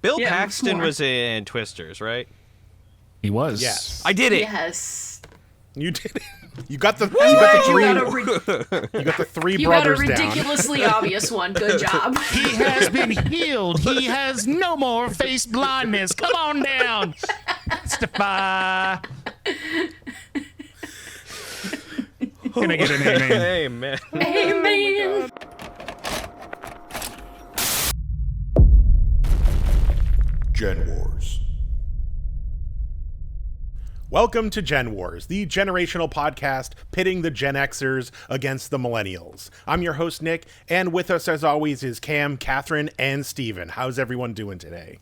Bill Paxton was in Twisters, right? He was. Yes. I did it. Yes. You did it. You got the three you brothers got a down. ridiculously obvious one. Good job. He has been healed. He has no more face blindness. Come on down. Stefan. Can I get an amen? Amen. Amen. Gen Wars. Welcome to Gen Wars, the generational podcast pitting the Gen Xers against the Millennials. I'm your host, Nick, and with us, as always, is Cam, Katherine, and Steven. How's everyone doing today?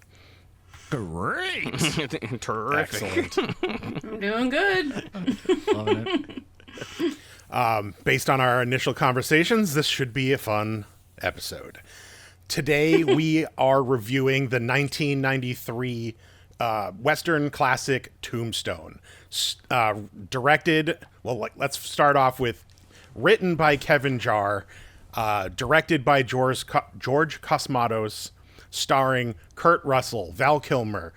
Great. Terrific. Excellent. I'm doing good. Loving it. Based on our initial conversations, this should be a fun episode. Today, we are reviewing the 1993 Western classic Tombstone. Let's start off with written by Kevin Jarre, directed by George Cosmatos, starring Kurt Russell, Val Kilmer,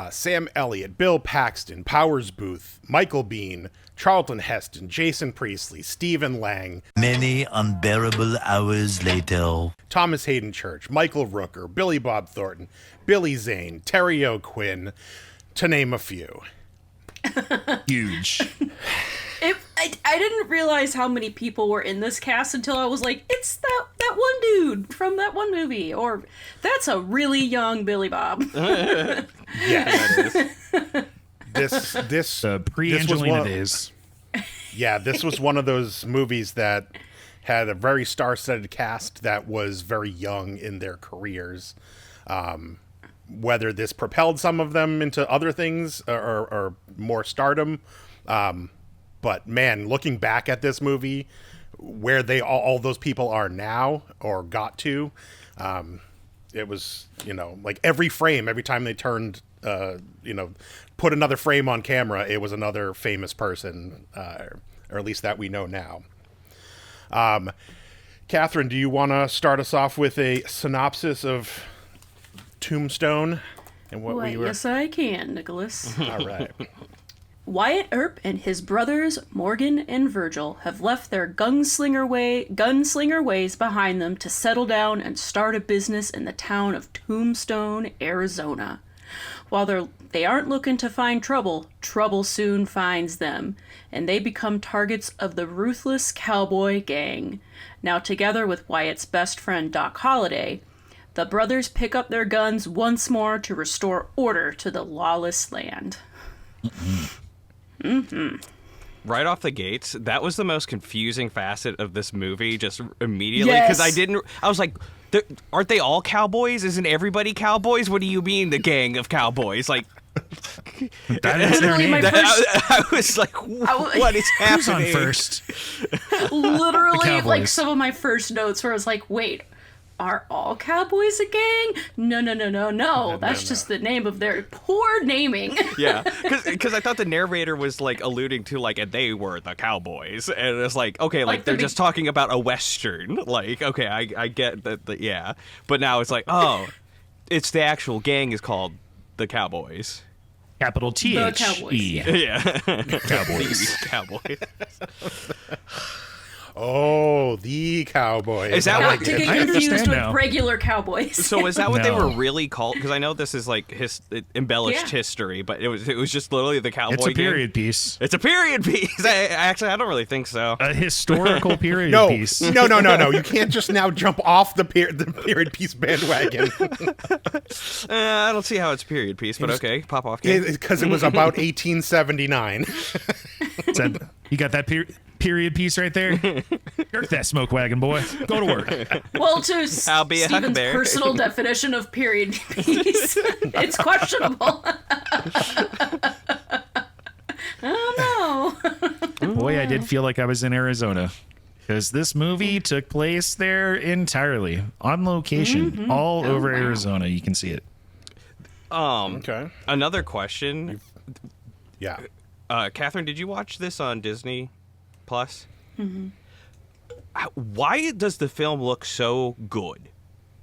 Sam Elliott, Bill Paxton, Boothe, Michael Biehn, Charlton Heston, Jason Priestley, Stephen Lang. Many unbearable hours later. Thomas Hayden Church, Michael Rooker, Billy Bob Thornton, Billy Zane, Terry O'Quinn, to name a few. Huge. I didn't realize how many people were in this cast until I was like, it's that one dude from that one movie, or that's a really young Billy Bob. Yes. This Pre-Angelina days. Yeah, this was one of those movies that had a very star-studded cast that was very young in their careers. Whether this propelled some of them into other things or more stardom. But man, looking back at this movie, where all those people are now or got to, it was, like every frame, every time they turned, put another frame on camera, it was another famous person, or at least that we know now. Katherine, do you want to start us off with a synopsis of Tombstone and what we were? Yes, I can, Nicholas. All right. Wyatt Earp and his brothers Morgan and Virgil have left their gunslinger ways behind them to settle down and start a business in the town of Tombstone, Arizona. While they aren't looking to find trouble, trouble soon finds them, and they become targets of the ruthless cowboy gang. Now, together with Wyatt's best friend Doc Holliday, the brothers pick up their guns once more to restore order to the lawless land. Right off the gates, that was the most confusing facet of this movie, just immediately, because Yes. I was like, aren't they all cowboys? Isn't everybody cowboys? What do you mean, the gang of cowboys? Like, That is their name. I was like, what is Who's on happening? first? Literally, Cowboys. like some of my first notes where I was like, wait, are all cowboys a gang? No. That's just the name of their poor naming. Yeah, because I thought the narrator was like alluding to like, and they were the cowboys, and it's like, okay, like they're just talking about a western. Like, okay, I get that, yeah, but now it's like, oh, it's the actual gang is called the Cowboys. Capital THE. The Cowboys, Yeah, Cowboys. Cowboys. Oh, the Cowboys. Is that Not what- to get I confused understand with now. regular cowboys. So is that what they No. were really called? Because I know this is like embellished Yeah. history, but it was just literally the cowboy. It's a gang? period piece. It's a period piece. I don't really think so. A historical period No, piece. no. You can't just now jump off the period piece bandwagon. I don't see how it's a period piece, but okay, pop off. Game. Because it was about 1879. You got that period piece right there? Jerk that smoke wagon, boy. Go to work. Well, to I'll be a Steven's Huckleberry. personal definition of period piece, it's questionable. Oh no. Boy, I did feel like I was in Arizona. Because this movie took place there entirely. On location. All over wow. Arizona. You can see it. Okay. Another question. Yeah. Katherine, did you watch this on Disney Plus? Why does the film look so good?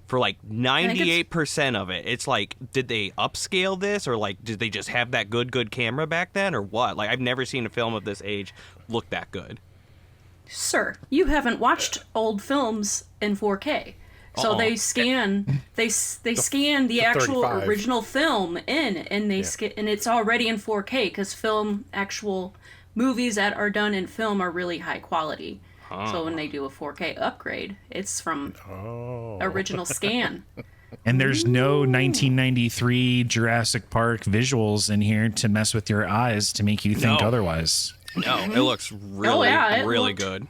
for like 98% of it. It's like, did they upscale this, or like did they just have that good camera back then, or what? Like, I've never seen a film of this age look that good. Sir, you haven't watched old films in 4K. So they scan scan the actual 35. original film in, and and it's already in 4K, because actual movies that are done in film are really high quality. So when they do a 4K upgrade, it's from original scan. And there's no 1993 Jurassic Park visuals in here to mess with your eyes to make you think otherwise. No, it looks really, really good.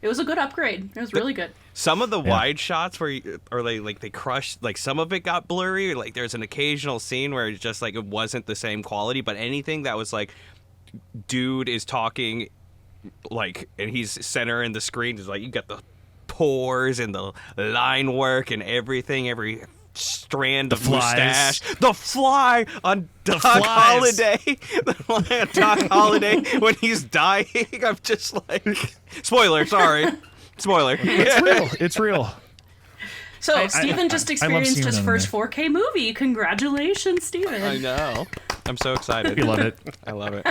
It was a good upgrade. It was really good. Some of the wide shots where they crushed, like some of it got blurry. Like there's an occasional scene where it's just like it wasn't the same quality, but anything that was like, dude is talking, like, and he's center in the screen, is like you got the pores and the line work and everything, every strand of mustache. The fly on Doc Holliday. Doc Holliday when he's dying. I'm just like, spoiler, sorry. Spoiler. It's real. So Steven just experienced his first 4K movie. Congratulations, Steven. I know. I'm so excited. You love it. I love it.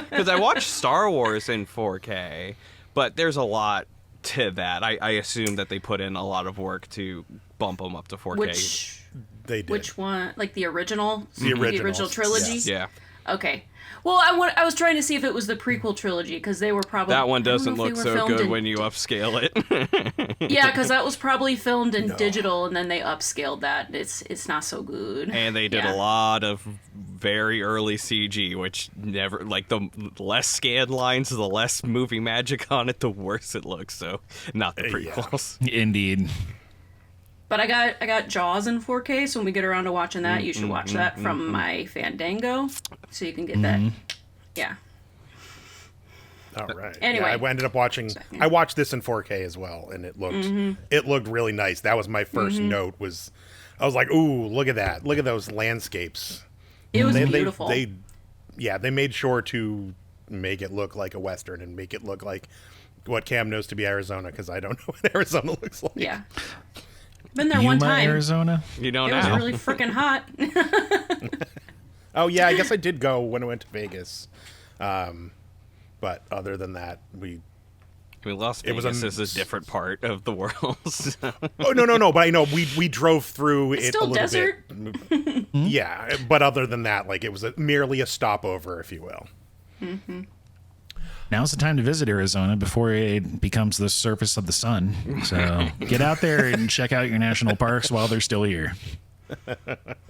Because I watched Star Wars in 4K, but there's a lot to that. I assume that they put in a lot of work to bump them up to 4K. They did. Which one? Like the original? The original trilogy? Yes. Yeah. Okay. Well, I was trying to see if it was the prequel trilogy, because they were probably... That one doesn't look so good when you upscale it. Yeah, because that was probably filmed in digital, and then they upscaled that. It's not so good. And they did a lot of very early CG, which never... Like, the less scanned lines, the less movie magic on it, the worse it looks. So, not the prequels. Indeed. But I got Jaws in 4K, so when we get around to watching that, you should watch that from my Fandango, so you can get that. Yeah. All right. Anyway. Yeah, I ended up watching. I watched this in 4K as well, and it looked really nice. That was my first note. I was like, ooh, look at that! Look at those landscapes. It was beautiful. They made sure to make it look like a Western and make it look like what Cam knows to be Arizona, because I don't know what Arizona looks like. Yeah. Been there one time. Arizona? You know it now. was really freaking hot. Oh yeah, I guess I did go when I went to Vegas. But other than that, Las Vegas is a different part of the world. So. Oh no! But I know we drove through it still a little desert. bit. Yeah, but other than that, like it was merely a stopover, if you will. Mm-hmm. Now's the time to visit Arizona before it becomes the surface of the sun. So get out there and check out your national parks while they're still here.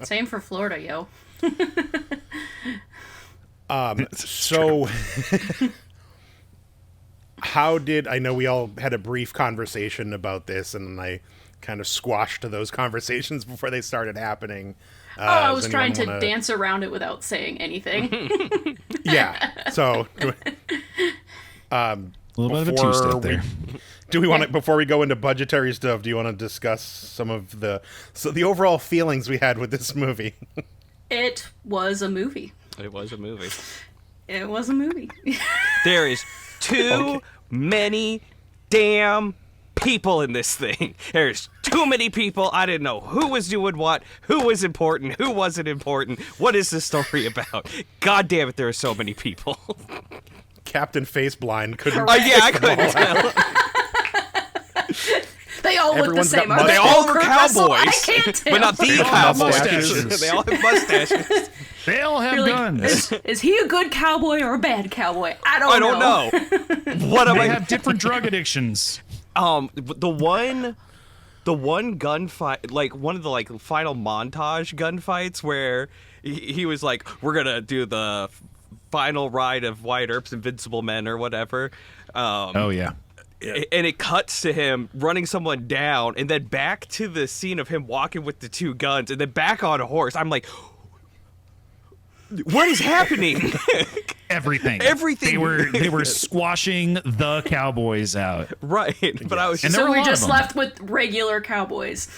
Same for Florida, yo. So I know we all had a brief conversation about this, and I kind of squashed those conversations before they started happening. I was trying to dance around it without saying anything. Yeah. So a little bit of a two-step there. Do we want to, before we go into budgetary stuff, do you want to discuss some of the overall feelings we had with this movie? It was a movie. It was a movie. It was a movie. There is too many damn people in this thing. There's too many people. I didn't know who was doing what, who was important, who wasn't important. What is this story about? God damn it, there are so many people. Captain Faceblind couldn't. Yeah, I couldn't tell. They all look the same. They all were Kurt cowboys, Russell? I can't tell. but not the cowboys. They all have mustaches. They all have You're like, guns. is he a good cowboy or a bad cowboy? I don't know. What am They I? have different drug addictions. The one gunfight, like one of the like final montage gunfights where he was like, we're gonna do the final ride of Wyatt Earp's Invincible Men or whatever. Oh yeah. And it cuts to him running someone down, and then back to the scene of him walking with the two guns, and then back on a horse. I'm like, what is happening? Everything. They were squashing the cowboys out. Right. But I was And just, there So were a we're lot of just them. left with regular cowboys.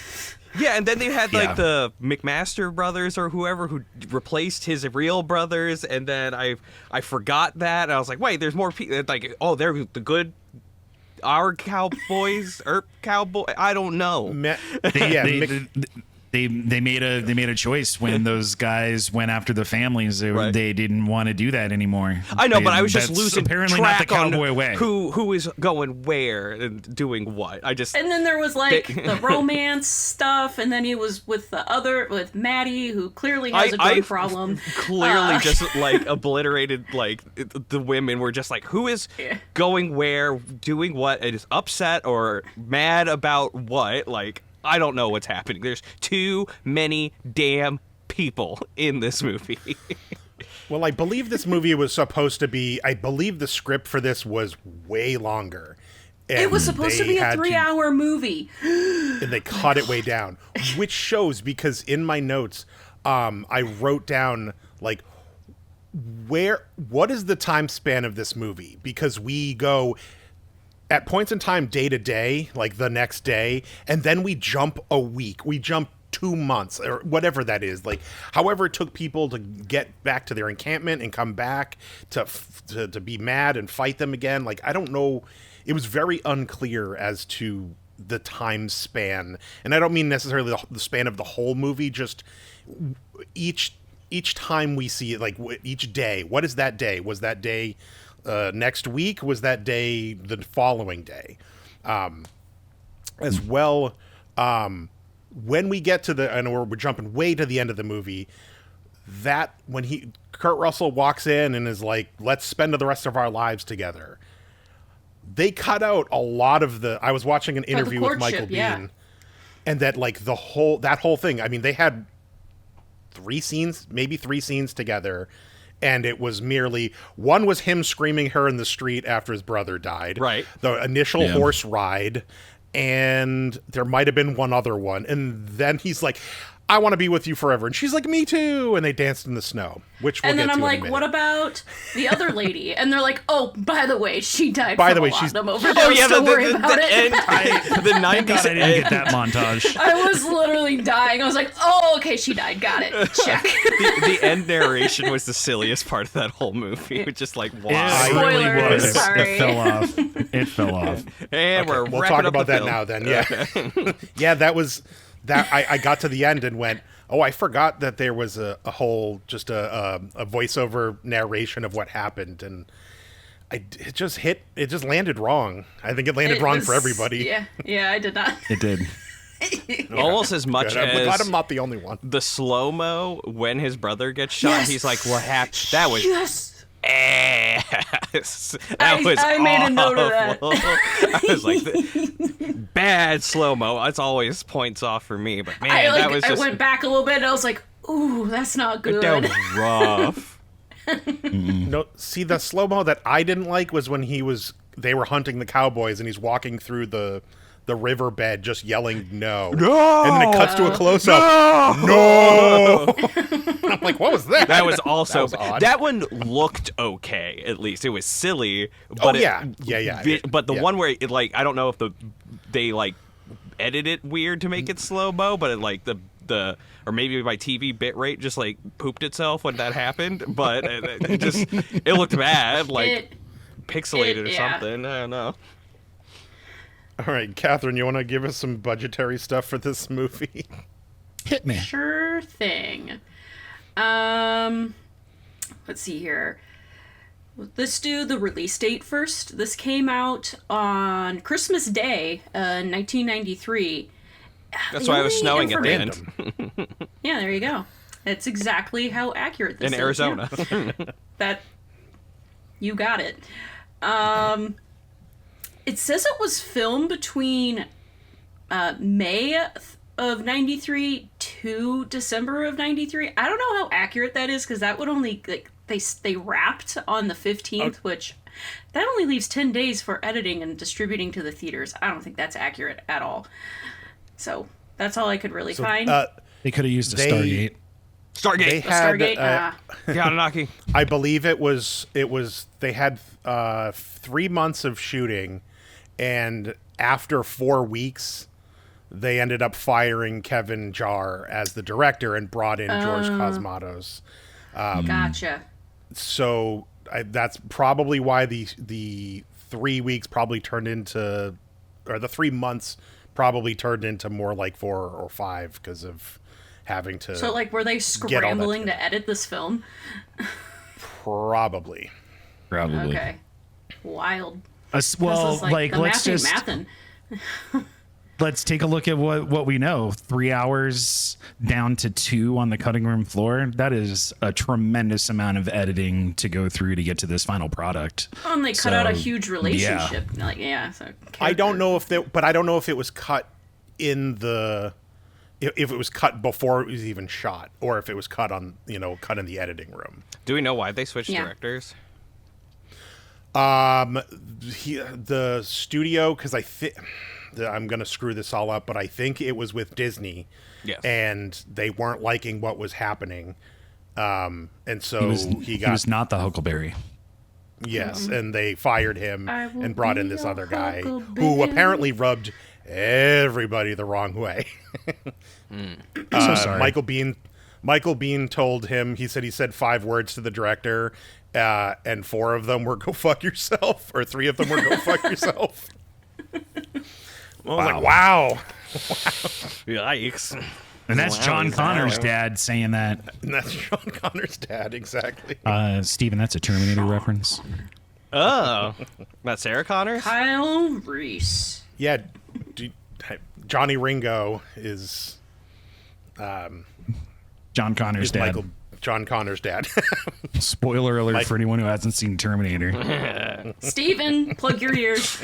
yeah, and then they had like Yeah. the McMaster brothers or whoever who replaced his real brothers, and then I forgot that, and I was like, wait, there's more people. Like, oh, they're the good our Cowboys, Earp Cowboy. I don't know. They made a choice when those guys went after the families. They didn't want to do that anymore. I know, but I was just losing apparently track not the cowboy on way. who is going where and doing what. And then there was the romance stuff, and then he was with Maddie, who clearly has a drug problem. Clearly, just obliterated the women were just who is going where, doing what, and is upset or mad about what. I don't know what's happening. There's too many damn people in this movie. Well, I believe this movie was supposed to be... I believe the script for this was way longer. It was supposed to be a 3-hour movie. And they cut it way down. Which shows, because in my notes, I wrote down, what is the time span of this movie? Because we go... at points in time, day to day, the next day, and then we jump a week. We jump 2 months, or whatever that is. However it took people to get back to their encampment and come back to be mad and fight them again. I don't know. It was very unclear as to the time span. And I don't mean necessarily the span of the whole movie, just each time we see it, each day. What is that day? Was that day... next week? Was that day the following day? As well, when we get to and we're jumping way to the end of the movie, that when Kurt Russell walks in and is like, let's spend the rest of our lives together. They cut out a lot of I was watching an interview with Michael Biehn, and that that whole thing, I mean, they had 3 scenes together. And it was merely, one was him screaming her in the street after his brother died. Right. The initial horse ride. And there might have been one other one. And then he's like, I want to be with you forever. And she's like, me too. And they danced in the snow, which we'll get to in a minute. And then I'm like, what about the other lady? And they're like, oh, by the way, she died by from the way, a she's laudanum overdose. Oh, yeah, don't worry about it. The 90s. I didn't get that montage. I was literally dying. I was like, oh, okay, she died. Got it. Check. The end narration was the silliest part of that whole movie. It was just why? It really was. Sorry. It fell off. And we'll talk about that now then. Yeah. Okay. Yeah, that was... I got to the end and went, oh, I forgot that there was a whole, just a voiceover narration of what happened. And it just landed wrong. I think it landed wrong for everybody. Yeah, I did not. It did. Almost as much Good. as... I'm glad I'm not the only one. The slow-mo when his brother gets shot, he's like, what happened? That was... Yes. I made a note of that. I was like, bad slow-mo. It's always points off for me, but man, that was just... I went back a little bit and I was like, ooh, that's not good. That was rough. No, see, the slow-mo that I didn't like was when they were hunting the Cowboys and he's walking through the riverbed just yelling no. And then it cuts to a close-up. No. I'm like, what was that? That was also that was odd. That one looked okay, at least. It was silly, but yeah. But the one where it I don't know if they edit it weird to make it slow-mo, but it the or maybe my TV bitrate just pooped itself when that happened, but it looked bad, pixelated or something. I don't know. All right, Catherine, you want to give us some budgetary stuff for this movie? Hit me. Sure thing. Let's see here. Let's do the release date first. This came out on Christmas Day, 1993. That's why it was snowing at the end. Yeah, there you go. That's exactly how accurate this is. In Arizona. Yeah. You got it. It says it was filmed between May of 93 to December of 93. I don't know how accurate that is, because that would only they wrapped on the 15th, which that only leaves 10 days for editing and distributing to the theaters. I don't think that's accurate at all. So that's all I could really find. They could have used a Stargate. They had Gananaki. I believe it was they had 3 months of shooting, and after 4 weeks they ended up firing Kevin Jarre as the director and brought in George Cosmatos. Gotcha. So that's probably why the 3 weeks probably turned into, or the 3 months probably turned into more like 4 or 5 because of having to. So, like, were they scrambling to edit this film? Probably. Okay. Wild. Well, like like let's just mathin'. let's take a look at what we know. 3 hours down to 2 on the cutting room floor. That is a tremendous amount of editing to go through to get to this final product. Oh, and they cut out a huge relationship. Yeah. Like, yeah. So I don't know if but I don't know if it was cut in the, if it was cut before it was even shot, or if it was cut on, cut in the editing room. Do we know why they switched directors? The studio, because I'm going to screw this all up, but I think it was with Disney. Yes. And they weren't liking what was happening. And so he was not the Huckleberry. Yes, and they fired him and brought in this other guy who Huckleberry. apparently rubbed everybody the wrong way. So sorry. Michael Biehn told him, he said 5 words to the director, and 4 of them were "go fuck yourself," or 3 of them were "go fuck yourself." I was like, wow. Yikes. And that's John Connor's dad saying that. And that's John Connor's dad, exactly. Steven, that's a Terminator reference. Oh. That's Sarah Connors? Kyle Reese. Yeah, Johnny Ringo is John Connor's dad. John Connor's dad. Spoiler alert for anyone who hasn't seen Terminator. Steven, plug your ears.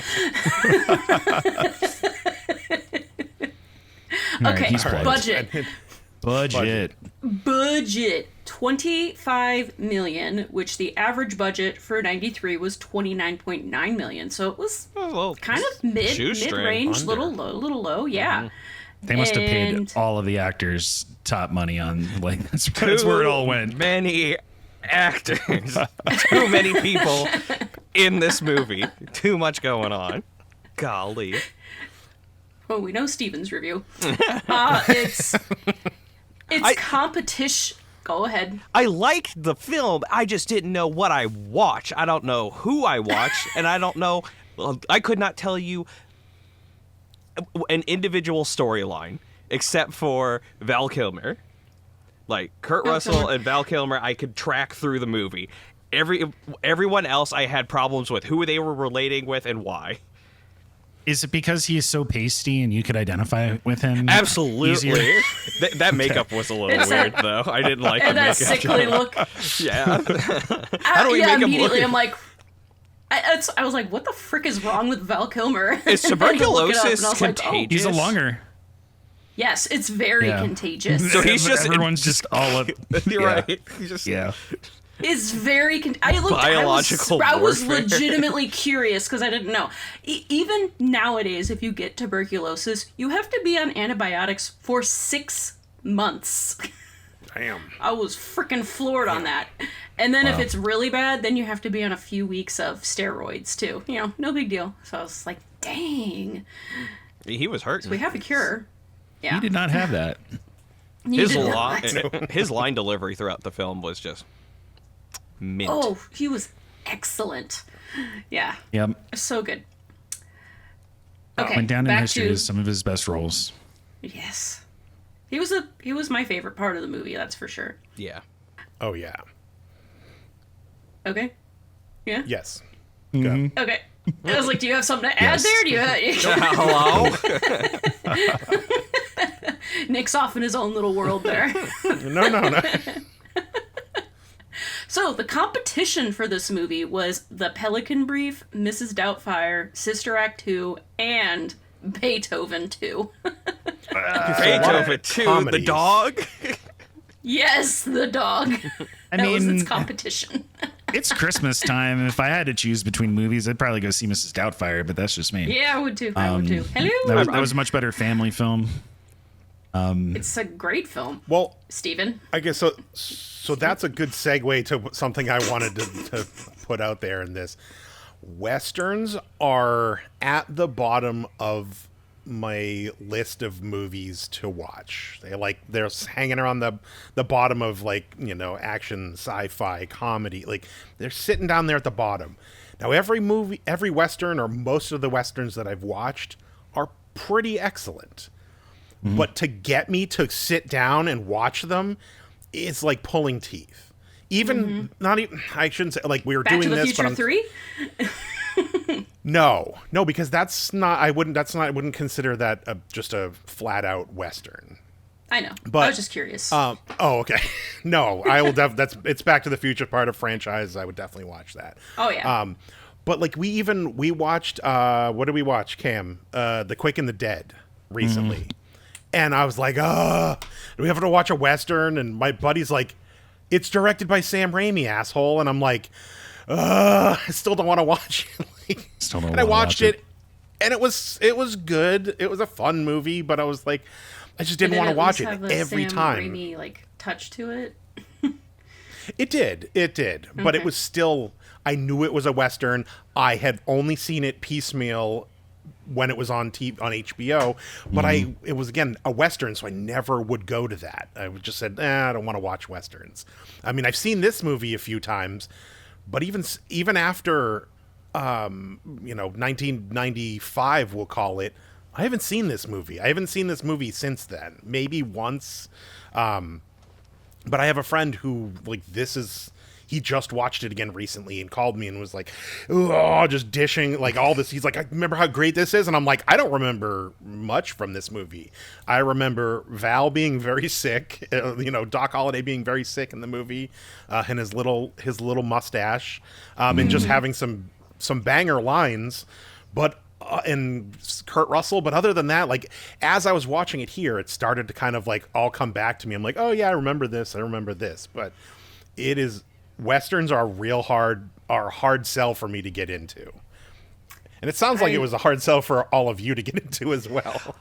Okay, he's plugged. budget. Budget. $25 million, which the average budget for 93 was $29.9 million. So it was kind of mid-range, little low, yeah. They must have paid all of the actors top money on, like, that's where it all went. Many actors. Too many people in this movie. Too much going on. Golly. Well, we know Steven's review. It's competition. Go ahead. I liked the film. I just didn't know what I watched. I don't know who I watched, and I don't know. I could not tell you an individual storyline except for Val Kilmer. Like Kurt Russell and Val Kilmer, I could track through the movie. Everyone else, I had problems with who they were relating with and why. Is it because he is so pasty and you could identify with him? Absolutely. That makakeup was a little weird, though. I didn't like the that makeup. sickly look. Yeah. How do we make him look? Immediately, I'm like, I was like, what the frick is wrong with Val Kilmer? Is tuberculosis contagious? Like, He's a lunger. Yes, it's very contagious. So he's just everyone's just all up. You're right. He's just It's very. I was legitimately curious because I didn't know. Even nowadays, if you get tuberculosis, you have to be on antibiotics for 6 months. Damn. I was freaking floored on that. And then if it's really bad, then you have to be on a few weeks of steroids too. No big deal. So I was like, dang. He was hurt. So we have a cure. Yeah. He did not have that. His line delivery throughout the film was just mint. Oh, he was excellent. Yeah. Yep. So good. Okay. Went down in back history to as some of his best roles. Yes. He was my favorite part of the movie, that's for sure. Yeah. Oh, yeah. Okay. Yeah? Yes. Mm-hmm. Go. Okay. I was like, do you have something to add there? Do you Hello? Nick's off in his own little world there. No. So, the competition for this movie was The Pelican Brief, Mrs. Doubtfire, Sister Act 2, and Beethoven 2. Beethoven 2, the dog? Yes, the dog. That was its competition. It's Christmas time. If I had to choose between movies, I'd probably go see Mrs. Doubtfire, but that's just me. Yeah, I would too. Hello. That was a much better family film. It's a great film. Well, Steven. I guess so that's a good segue to something I wanted to put out there in this. Westerns are at the bottom of my list of movies to watch. They're hanging around the bottom of action, sci-fi, comedy. Like they're sitting down there at the bottom. Now every Western or most of the Westerns that I've watched are pretty excellent. Mm-hmm. But to get me to sit down and watch them, it's like pulling teeth. Even not even I shouldn't say like we were Back doing to the this, Future but I'm 3? No, because I wouldn't consider that just a flat out Western. I know. But, I was just curious. Okay. No, I will it's Back to the Future part of franchise. I would definitely watch that. Oh yeah. But like we watched what did we watch, Cam? The Quick and the Dead recently. And I was like, do we have to watch a Western? And my buddy's like, it's directed by Sam Raimi, asshole. And I'm like, I still don't want to watch it. And I watched it, and it was good. It was a fun movie, but I was like, I just didn't want to watch it every time. Sam Raimi touch to it. It did, but it was still. I knew it was a Western. I had only seen it piecemeal when it was on HBO, but it was again a Western, so I never would go to that. I would just said, I don't want to watch Westerns. I mean, I've seen this movie a few times, but even after 1995, we'll call it, I haven't seen this movie. I haven't seen this movie since then. Maybe once, but I have a friend who he just watched it again recently and called me and was like, just dishing like all this. He's like, I remember how great this is. And I'm like, I don't remember much from this movie. I remember Val being very sick, Doc Holliday being very sick in the movie, and his little mustache, and just having some banger lines, but and Kurt Russell. But other than that, like as I was watching it here, it started to kind of like all come back to me. I'm like, oh yeah, I remember this. But it is. Westerns are a hard sell for me to get into. And it sounds like it was a hard sell for all of you to get into as well.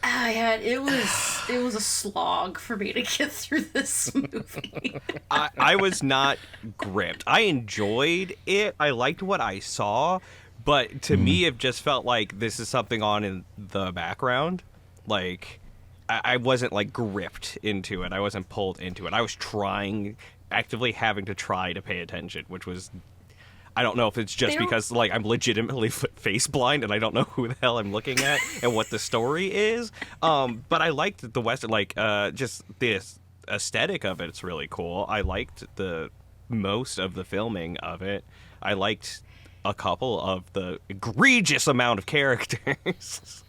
Yeah, it was a slog for me to get through this movie. I was not gripped. I enjoyed it. I liked what I saw, but to me it just felt like this is something on in the background. Like I wasn't like gripped into it. I wasn't pulled into it. I was actively having to try to pay attention, which was, I don't know if it's just because like I'm legitimately face blind and I don't know who the hell I'm looking at and what the story is. But I liked the Western, just the aesthetic of it. It's really cool. I liked the most of the filming of it. I liked a couple of the egregious amount of characters.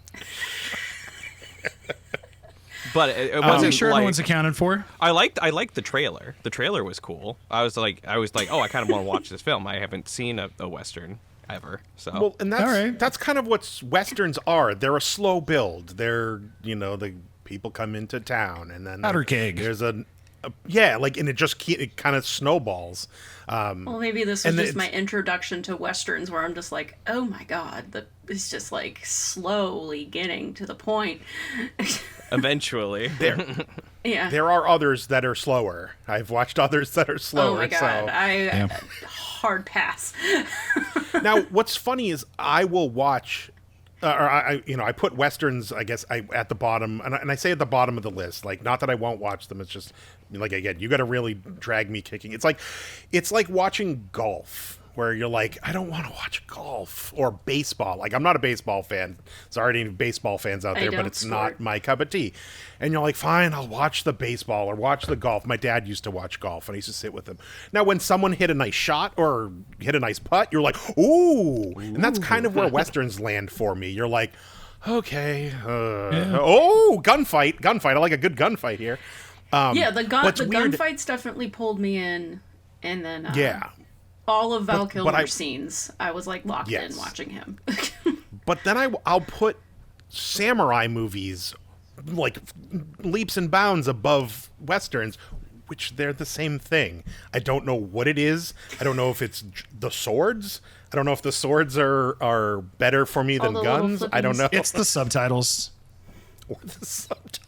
But it wasn't sure everyone's accounted for. I liked the trailer. The trailer was cool. I was like, oh, I kind of want to watch this film. I haven't seen a Western ever. So well, and that's kind of what Westerns are. They're a slow build. They're the people come into town and then powder keg. There's and it kind of snowballs. Well, maybe this was just my introduction to Westerns, where I'm just like, oh my god, it's just like slowly getting to the point. Eventually. There are others that are slower. I've watched others that are slower. Oh my god, hard pass. Now, what's funny is I will watch, I put Westerns, I guess, at the bottom, and I say at the bottom of the list. Like, not that I won't watch them. It's just like, again, you got to really drag me kicking. It's like watching golf, where you're like, I don't want to watch golf or baseball. Like, I'm not a baseball fan. Sorry to any baseball fans out there, but it's not my cup of tea. And you're like, fine, I'll watch the baseball or watch the golf. My dad used to watch golf, and I used to sit with him. Now, when someone hit a nice shot or hit a nice putt, you're like, ooh. And that's kind of where Westerns land for me. You're like, okay. Gunfight. I like a good gunfight here. The gunfights definitely pulled me in. And then... all of Val Kilmer's scenes, I was like locked in watching him. But then I'll put samurai movies like leaps and bounds above Westerns, which they're the same thing. I don't know what it is. I don't know if it's the swords. I don't know if the swords are better for me than guns. I don't know. It's the subtitles. Or the subtitles.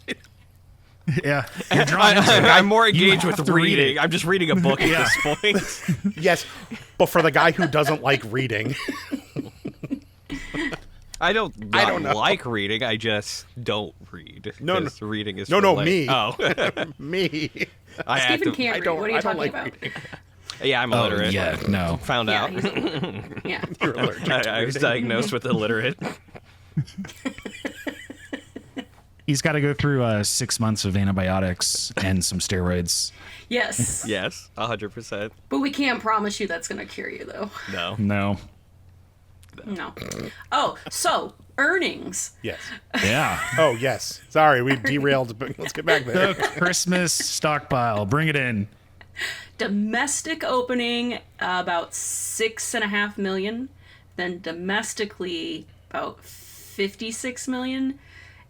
Yeah, I'm more engaged with reading. I'm just reading a book at this point. Yes, but for the guy who doesn't like reading. I don't know. like reading. I just don't read. No, 'cause reading is No, for no, late. me. Oh, me. I have Stephen to. can't read. What are you talking about? Yeah, I'm Oh, illiterate. yeah, no. Found Yeah, out. yeah. You're allergic to I was reading. diagnosed with illiterate. He's got to go through 6 months of antibiotics and some steroids. Yes. Yes, 100%. But we can't promise you that's going to cure you, though. No. No. No. Oh, so earnings. Yes. Yeah. Oh, yes. Sorry, we derailed, but let's get back there. The Christmas stockpile. Bring it in. Domestic opening about 6.5 million. Then domestically about 56 million.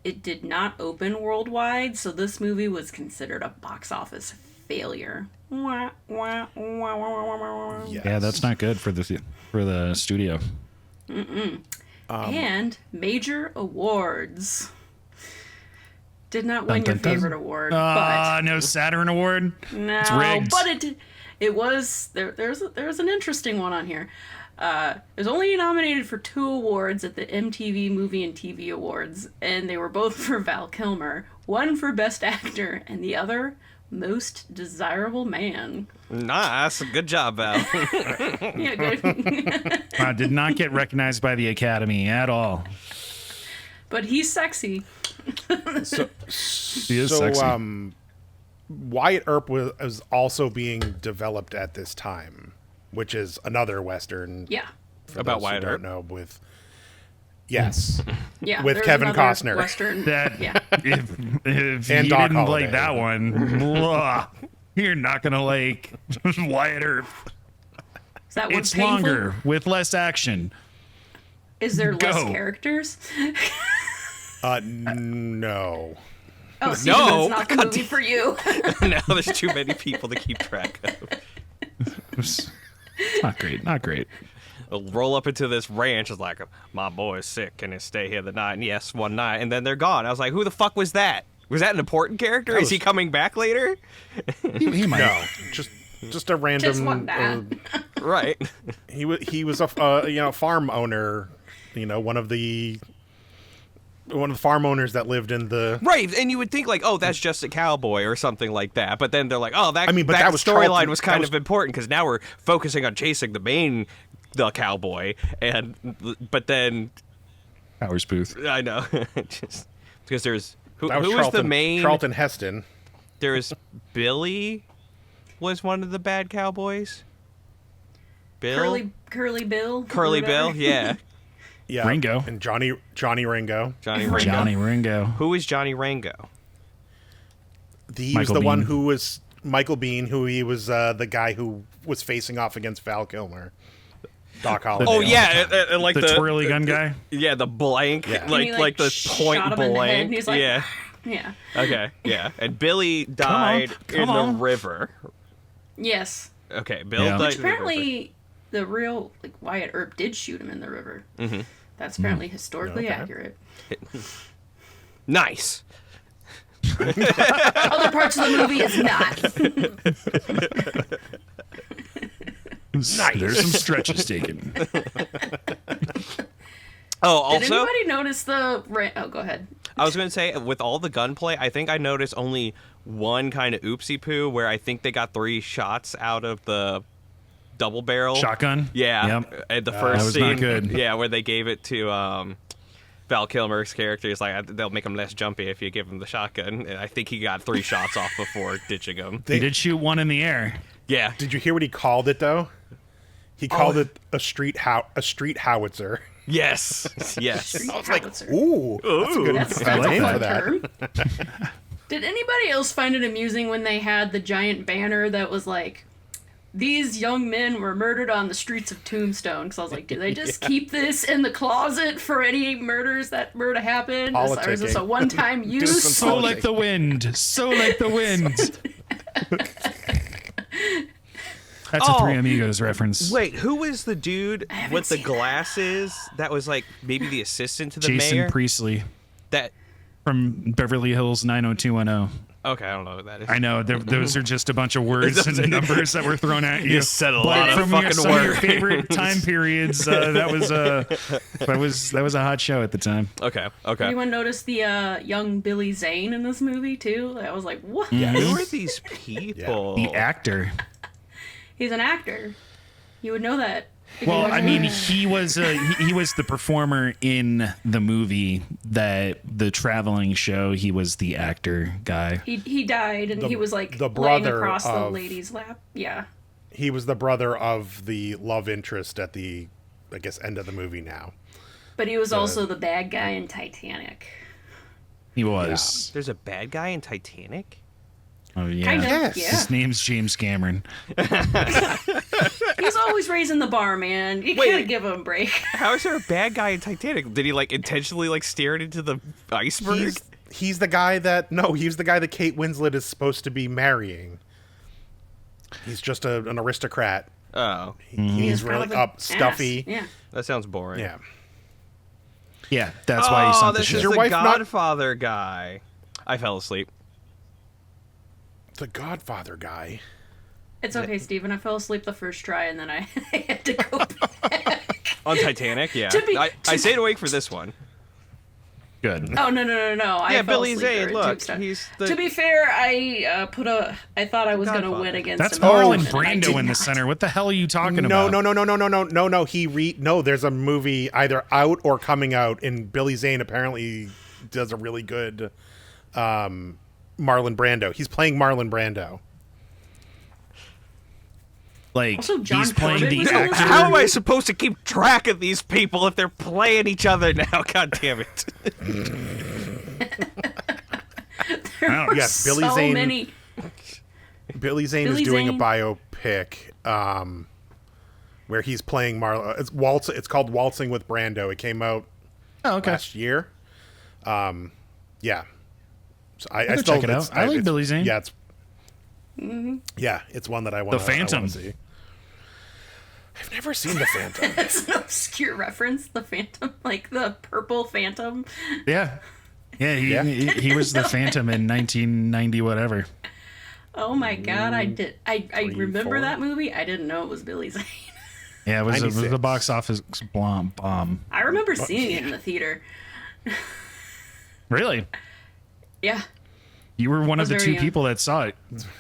It did not open worldwide, so this movie was considered a box office failure. Wah, wah, wah, wah, wah, wah, wah. Yes. Yeah, that's not good for the studio. And major awards. Did not win Dun, your dun, dun. favorite award, but No Saturn Award. no, it's rigged. but it was there's an interesting one on here. It was only nominated for 2 awards at the MTV Movie and TV Awards, and they were both for Val Kilmer. One for Best Actor, and the other Most Desirable Man. Nice. Good job, Val. Yeah, good. Did not get recognized by the Academy at all. But he's sexy. He is sexy. Wyatt Earp was also being developed at this time, which is another Western. Yeah. For About those who Wyatt don't Earp? know, with yeah, With Kevin Costner. Western. That Yeah. if And you Doc didn't Holliday. like that one, blah, you're not gonna like Wyatt Earp. Is that one It's painful? longer with less action. Is there less Go. characters? No. Oh, see, No. that's not the movie for you. No, there's too many people to keep track of. It's not great. Not great. They'll roll up into this ranch. It's like, my boy's sick. Can he stay here the night? And yes, one night. And then they're gone. I was like, who the fuck was that? Was that an important character? Is he coming back later? He might. No. Just a random. Just one night. Right. He was a farm owner. One of the farm owners that lived in the. Right. And you would think, like, oh, that's just a cowboy or something like that. But then they're like, oh, that was storyline Charlton- was kind that of important because now we're focusing on chasing the cowboy. But then, Powers Booth. I know. Just because there's. Who That was was the main. Charlton Heston. There was Billy was one of the bad cowboys. Bill? Curly Bill. Curly whatever. Bill, yeah. Yeah. Ringo. And Johnny Ringo. Johnny Ringo. Johnny Ringo. Who is Johnny Ringo? He was Michael the one Biehn. who was Michael Biehn, who he was the guy who was facing off against Val Kilmer. Doc Holliday. Oh all the yeah, time. and like The twirly gun guy. yeah, the blank, Yeah. And he, like the point shot him in the head, blank. and he's like, yeah. Yeah. Okay. Yeah. And Billy died Come in on. the river. Yes. Okay. Bill Yeah. died. Which in the river. apparently the real Wyatt Earp did shoot him in the river. Mm-hmm. That's apparently historically Okay. accurate. Nice. Other parts of the movie is not. There's some stretches taken. Oh, Did also, anybody notice the? Oh, go ahead. I was going to say, with all the gunplay, I think I noticed only one kind of oopsie poo where I think they got 3 shots out of the double barrel Shotgun. Yeah, Yep. at the first that was scene. not good. Yeah, where they gave it to Val Kilmer's character. He's like, they'll make him less jumpy if you give him the shotgun. And I think he got 3 shots off before ditching him. They did shoot one in the air. Yeah. Did you hear what he called it though? He called it a street howitzer. Yes. Yes. I was like, Howitzer. ooh, that's a good That's name a fun for that. term. Did anybody else find it amusing when they had the giant banner that was like, "These young men were murdered on the streets of Tombstone"? Because I was like, do they just keep this in the closet for any murders that were to happen? Or is this a one-time use? some So like the wind. So like the wind. That's a Three Amigos reference. Wait, who was the dude haven't with the seen glasses that was like maybe the assistant to the Jason mayor? Priestley That from Beverly Hills 90210. Okay, I don't know what that is. I know those are just a bunch of words and numbers that were thrown at you. You said a lot of from fucking some of your words. favorite time periods, that was a hot show at the time. Okay. Anyone notice the young Billy Zane in this movie too? I was like, what? Who are these people? The actor. He's an actor. You would know that. if Well, you I watch mean, it. he was the performer in the movie, that the traveling show. He was the actor guy. He died, and he was like the laying brother across the of- lady's lap. Yeah. He was the brother of the love interest at the, I guess, end of the movie now. But he was also the bad guy in Titanic. He was. There's a bad guy in Titanic? Oh yeah. Kind of, Yes. yeah. His name's James Cameron. He's always raising the bar, man. You Wait. can't give him a break. How is there a bad guy in Titanic? Did he like intentionally like steer it into the iceberg? He's the guy that he's the guy that Kate Winslet is supposed to be marrying. He's just an aristocrat. Oh, He's kind really of an up, stuffy. ass. Yeah. that sounds boring. Yeah. Yeah, that's why he Oh, sent the this ship. is Your the wife not- Godfather guy. I fell asleep. The Godfather guy. It's okay, Steven. I fell asleep the first try, and then I had to go back. On Titanic, yeah. To be- I stayed awake for this one. Good. Oh no! I Yeah, fell Billy asleep Zane, during look, Tombstone. he's the- To be fair, I thought I was gonna Godfather. win against That's him. Marlon and I Brando did in the not. center. What the hell are you talking No, about? no. There's a movie either out or coming out, and Billy Zane apparently does a really good Marlon Brando. He's playing Marlon Brando. Like Also, John he's playing Corbett the was in this actor. How am I supposed to keep track of these people if they're playing each other now? God damn it. There were Yes, Billy so Zane- many. Billy Zane Billy is doing Zane. a biopic where he's playing Marlon. It's called Waltzing with Brando. It came out Oh, okay. last year. Yeah. So I go still check it out. I like it's- Billy Zane. Yeah, yeah, it's one that I want. The Phantom. See. I've never seen The Phantom. That's an obscure reference. The Phantom, like the purple Phantom. Yeah. Yeah, he was the Phantom in 1990 whatever. Oh my god, I did. I remember 4. that movie. I didn't know it was Billy Zane. Yeah, it was 96. the box office bomb. I remember seeing it in the theater. Really? Yeah. You were one of was the very two young. people that saw it.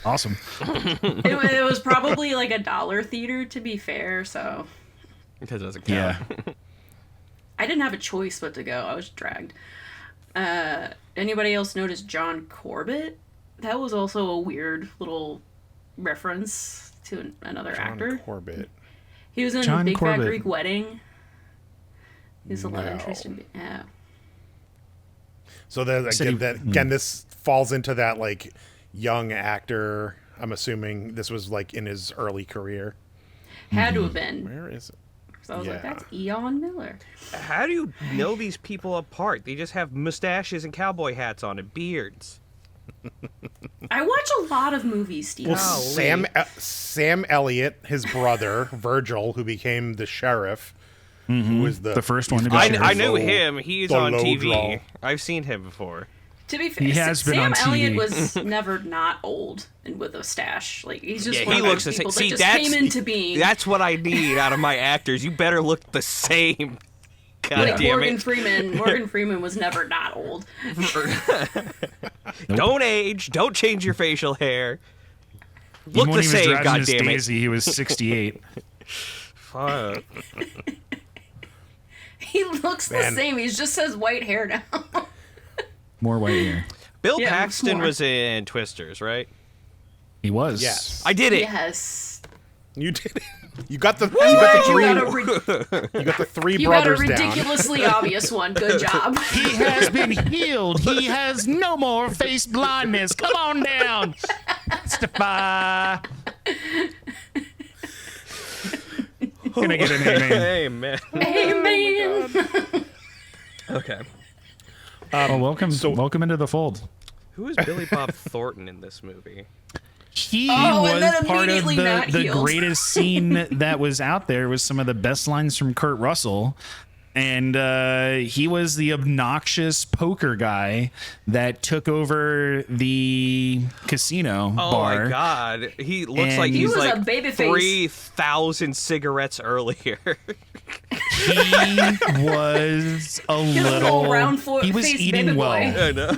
Awesome. It was probably like $1 theater, to be fair, so That doesn't count. Yeah. I didn't have a choice but to go. I was dragged. Anybody else notice John Corbett? That was also a weird little reference to another actor. John Corbett. He was in John Big Corbett. Fat Greek Wedding. He's a love No. interest in. Yeah. So then Said he- again, this falls into that like young actor. I'm assuming this was like in his early career. Had to have been. Where is it? So I was like, Yeah. that's Eon Miller. How do you know these people apart? They just have mustaches and cowboy hats on and beards. I watch a lot of movies, Steve. Well, Golly. Sam Elliott, his brother Virgil, who became the sheriff, who was The first one to be I sheriff. knew low- him. He's the on low TV. draw. I've seen him before. To be fair, He has been Sam on TV. Elliott was never not old and with a stash. Like he's just Yeah, one he of looks those the people same. that See, just that's came into being. That's what I need out of my actors. You better look the same. God like damn Morgan it! Freeman. Morgan Freeman was never not old. Don't age. Don't change your facial hair. Even Look when the he was same. driving God his damn it! Daisy, he was 68. Fuck. He looks the Man. same. He just has white hair now. More white hair. Bill Yeah, Paxton more. was in Twisters, right? He was. Yes. I did it. Yes. You did it. You got the You you got the three you got a brothers down. ridiculously obvious one. Good job. He has been healed. He has no more face blindness. Come on down. Testify. Can I get an amen? Hey man. Amen. Okay. Oh, welcome into the fold. Who is Billy Bob Thornton in this movie? He Oh, and was then part of immediately not the healed. greatest scene that was out there. Was some of the best lines from Kurt Russell, And he was the obnoxious poker guy that took over the casino bar. Oh my god, he looks And like he he's was like a babyface. 3,000 cigarettes earlier. He was a little. He was face eating baby well. boy. I know.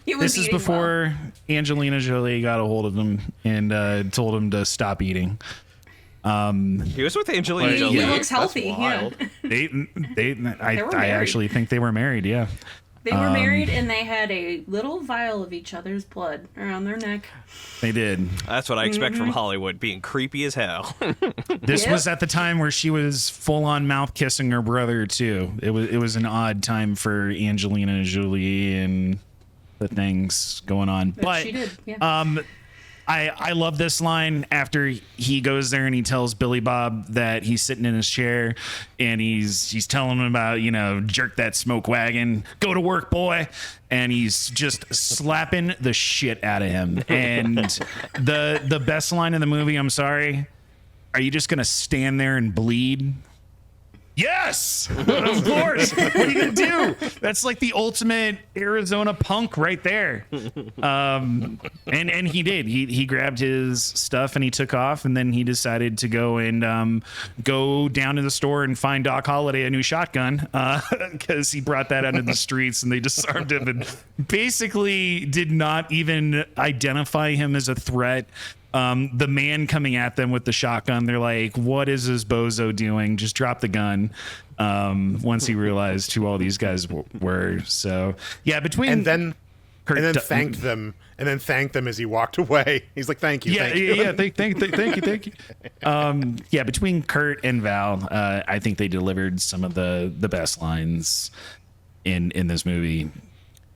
He was This is eating before Angelina Jolie got a hold of him and told him to stop eating. He was with Angelina He Jolie. looks healthy. That's wild. I married. actually think they were married. Yeah. They were married, and they had a little vial of each other's blood around their neck. They did. That's what I expect from Hollywood, being creepy as hell. This Yep. was at the time where she was full on mouth kissing her brother too. It was an odd time for Angelina Jolie and the things going on. But She did, yeah. I love this line after he goes there and he tells Billy Bob that he's sitting in his chair and he's telling him about, jerk that smoke wagon, go to work, boy. And he's just slapping the shit out of him. And the best line in the movie, I'm sorry, are you just going to stand there and bleed? Yes, of course. What are you gonna do? That's like the ultimate Arizona punk right there. And he did. He grabbed his stuff and he took off, and then he decided to go and go down to the store and find Doc Holliday a new shotgun because he brought that out of the streets and they disarmed him and basically did not even identify him as a threat. The man coming at them with the shotgun, they're like, what is this bozo doing? Just drop the gun. Once he realized who all these guys were. So yeah, between And then thanked them as he walked away. He's like, thank you. Thank you. Yeah, between Kurt and Val, I think they delivered some of the best lines in this movie.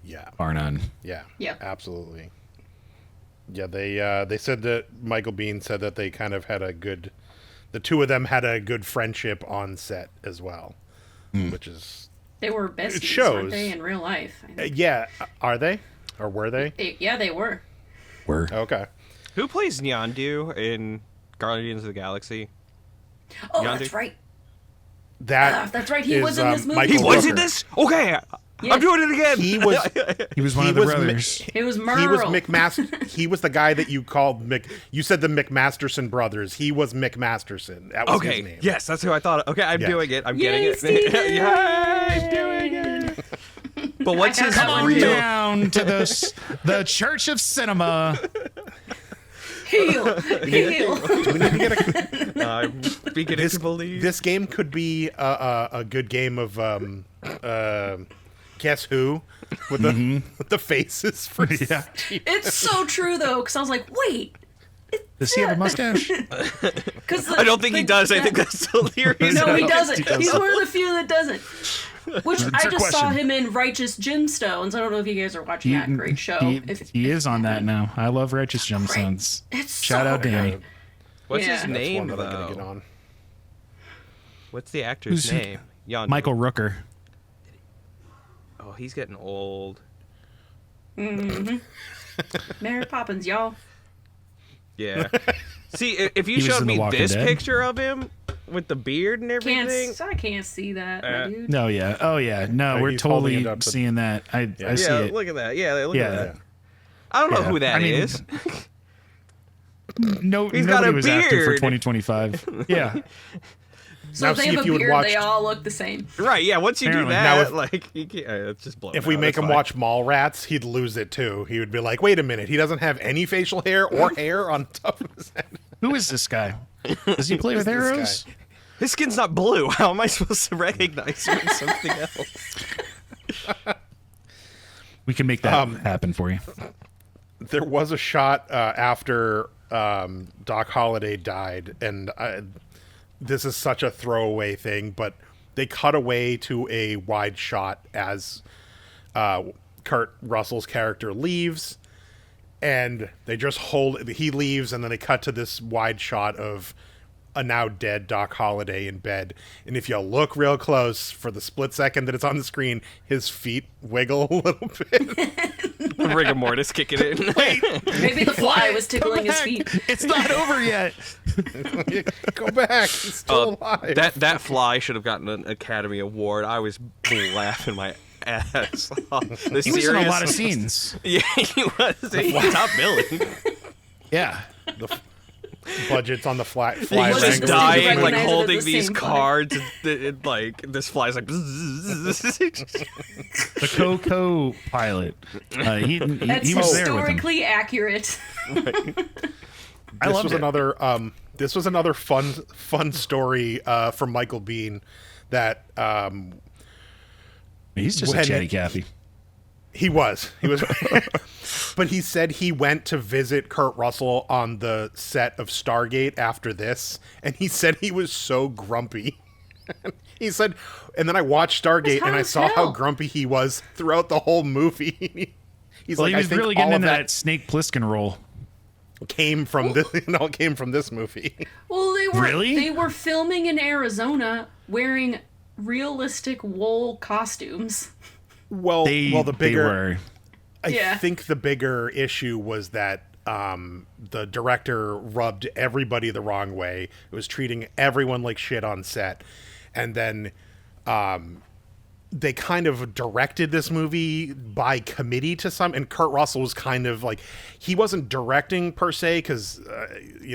Yeah. Bar none. Yeah. Yeah. Absolutely. Yeah, they said that Michael Biehn said that they kind of had the two of them had a good friendship on set as well, which is They were besties, it shows. weren't they, in real life? I think. Yeah, are they or were they? Yeah, they were. Okay. Who plays Nyandu in Guardians of the Galaxy? Oh, Yondu? that's right. That's right, he was in this movie. Michael He was Rooker. in this? Okay, Yeah. I'm doing it again. He was He was one He of the was brothers. It was he Merle. was He was the guy that you called You said the McMasterson brothers. He was McMasterson. That was his Okay, name. yes, that's who I thought. Okay, I'm Yes. doing it. I'm Yay, getting it. Steven! Yay, I'm doing it. But what's his Come on real? Down to the Church of Cinema. Heal. I'm beginning to believe. This game could be a good game of Guess Who with the faces for It's so true, though, because I was like, wait. Does he have a mustache? I don't think he does. I think that's the reason. No, he doesn't. He does. He's one of the few that doesn't. Which It's I a just saw question. him in Righteous Gemstones. I don't know if you guys are watching that great show. He is on that now. I love Righteous Gemstones. It's Shout so out Danny. What's Yeah. his That's name, one that I'm gonna though? get on. What's the actor's Who's- name? Yondu. Michael Rooker. Oh, he's getting old. Mary Poppins, y'all. Yeah. See, if you He was showed in The me Walking this Dead. picture of him with the beard and everything. I can't see that, my dude. No, yeah. Oh, yeah. No, Oh, we're he's holding totally it up to- seeing that. I see Yeah, it. look at that. Yeah, look Yeah. at that. I don't know Yeah. who that I mean, is. No, He's got nobody a was acting for beard. 2025. Yeah. So Now, if they see, have if a you would beard, watch- they all look the same. Right, yeah, once you do Apparently. that, Now, if- like, you can't, it's just blowing If we out, make that's him fine. watch Mallrats, he'd lose it too. He would be like, "Wait a minute, he doesn't have any facial hair or hair on top of his head." Who is this guy? Does he play with this arrows? guy? His skin's not blue. How am I supposed to recognize him as something else? We can make that happen for you. There was a shot after Doc Holliday died, and this is such a throwaway thing, but they cut away to a wide shot as Kurt Russell's character leaves, and they just he leaves, and then they cut to this wide shot of a now dead Doc Holliday in bed. And if you look real close for the split second that it's on the screen, his feet wiggle a little bit. Rigor mortis kicking in. Maybe the fly was tickling his feet. It's not over yet. Go back. He's still alive. That fly should have gotten an Academy Award. I was laughing my ass off. He was in a lot of scenes. Yeah, he was. He was top billing. Yeah. The budgets on the fly He's was just just dying, recognize like it as holding the these same fly. cards. Like this fly's like. The Coco pilot. He That's was there with him. historically accurate. This was another fun story from Michael Biehn that He's just a when chatty Cathy. he was but he said he went to visit Kurt Russell on the set of Stargate after this, and he said he was so grumpy. He said, and then I watched Stargate and I saw how grumpy he was throughout the whole movie. He's Well, like, he was I think really getting all of into that Snake Plissken role. came from this. It came from this movie. Well, Really? They were filming in Arizona wearing realistic wool costumes. Well, the bigger. were. I think the bigger issue was that the director rubbed everybody the wrong way. It was treating everyone like shit on set, and then they kind of directed this movie by committee to some. And Kurt Russell was kind of like, he wasn't directing per se because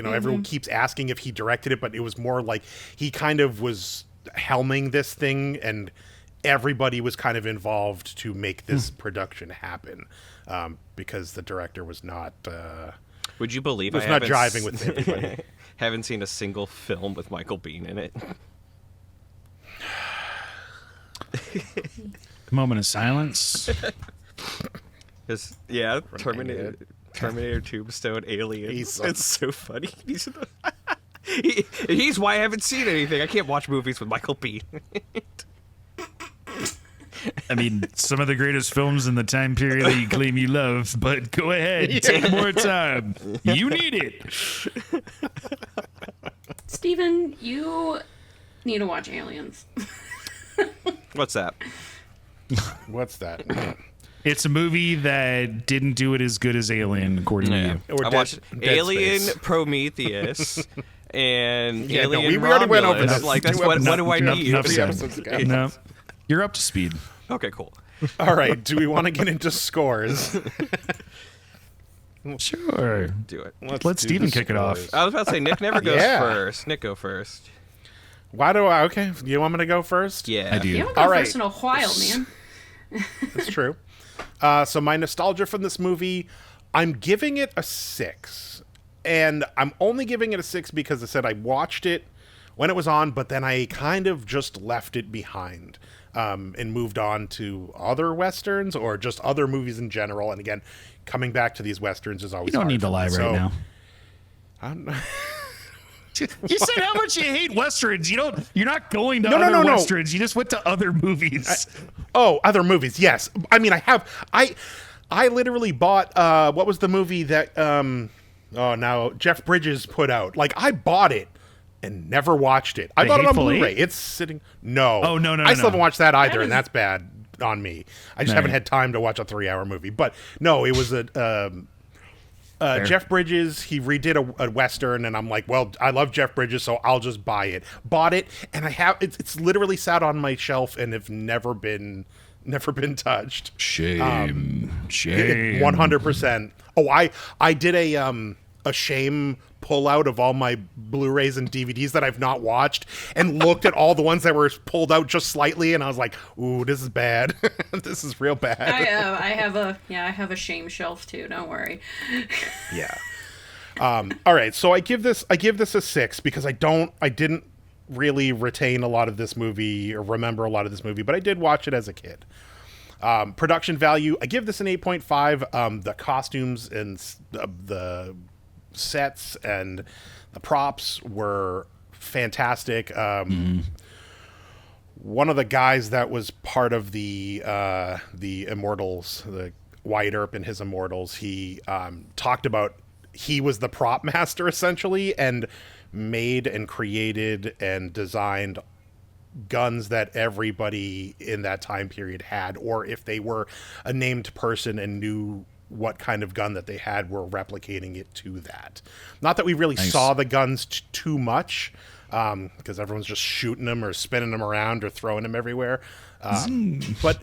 everyone keeps asking if he directed it, but it was more like he kind of was helming this thing, and everybody was kind of involved to make this production happen, because the director was not. Would you believe was I not haven't driving with everybody. haven't seen a single film with Michael Biehn in it. Moment of silence. Terminator, Tombstone, Aliens. He's It's so funny. He's why I haven't seen anything. I can't watch movies with Michael Biehn. I mean, some of the greatest films in the time period that you claim you love, but go ahead, take more time. You need it. Steven, you need to watch Aliens. What's that? What's that? It's a movie that didn't do it as good as Alien, according to you. Or I Dead- watched Dead Alien, Space. Prometheus, and Yeah, no, Alien we already went Romulus. over this. Like, that's Two what episodes- do I need? Enough Three said. episodes ago. No, you're up to speed. Okay, cool. All right. Do we want to get into scores? Sure. Do it. Let do Steven the kick it off. scores. I was about to say Nick never goes Yeah. first. Nick, go first. Why do I? Okay. You want me to go first? Yeah, I do. You haven't gone All right. first in a while, man. That's true. So my nostalgia from this movie, I'm giving it a 6. And I'm only giving it a 6 because I said I watched it when it was on, but then I kind of just left it behind and moved on to other Westerns or just other movies in general. And again, coming back to these Westerns is always You don't hard need to for me. lie right So, now. I'm- You said how much you hate westerns. You're not going to No, other no. westerns. You just went to other movies. Oh, other movies. Yes. I mean, I literally bought, what was the movie that, now Jeff Bridges put out? Like, I bought it and never watched it. I The bought it on Hateful Blu-ray. Eight? It's sitting. No. Oh, no. I still haven't watched that either, That and is- that's bad on me. I just Right. haven't had time to watch a 3-hour movie. But no, it was Jeff Bridges. He redid a Western, and I'm like, well, I love Jeff Bridges, so I'll just buy it. Bought it, and it's literally sat on my shelf and have never been touched. Shame. 100%. Oh, I did a shame pullout of all my Blu-rays and DVDs that I've not watched, and looked at all the ones that were pulled out just slightly, and I was like, "Ooh, this is bad. This is real bad." I have a shame shelf too. Don't worry. Yeah. All right, so I give this a 6 because I didn't really retain a lot of this movie or remember a lot of this movie, but I did watch it as a kid. Production value, I give this an 8.5. The costumes and the sets and the props were fantastic. One of the guys that was part of the Immortals, the Wyatt Earp and his Immortals, he talked about he was the prop master essentially and made and created and designed guns that everybody in that time period had, or if they were a named person and knew what kind of gun that they had, were replicating it to that. Not that we really saw the guns too much, because everyone's just shooting them or spinning them around or throwing them everywhere. But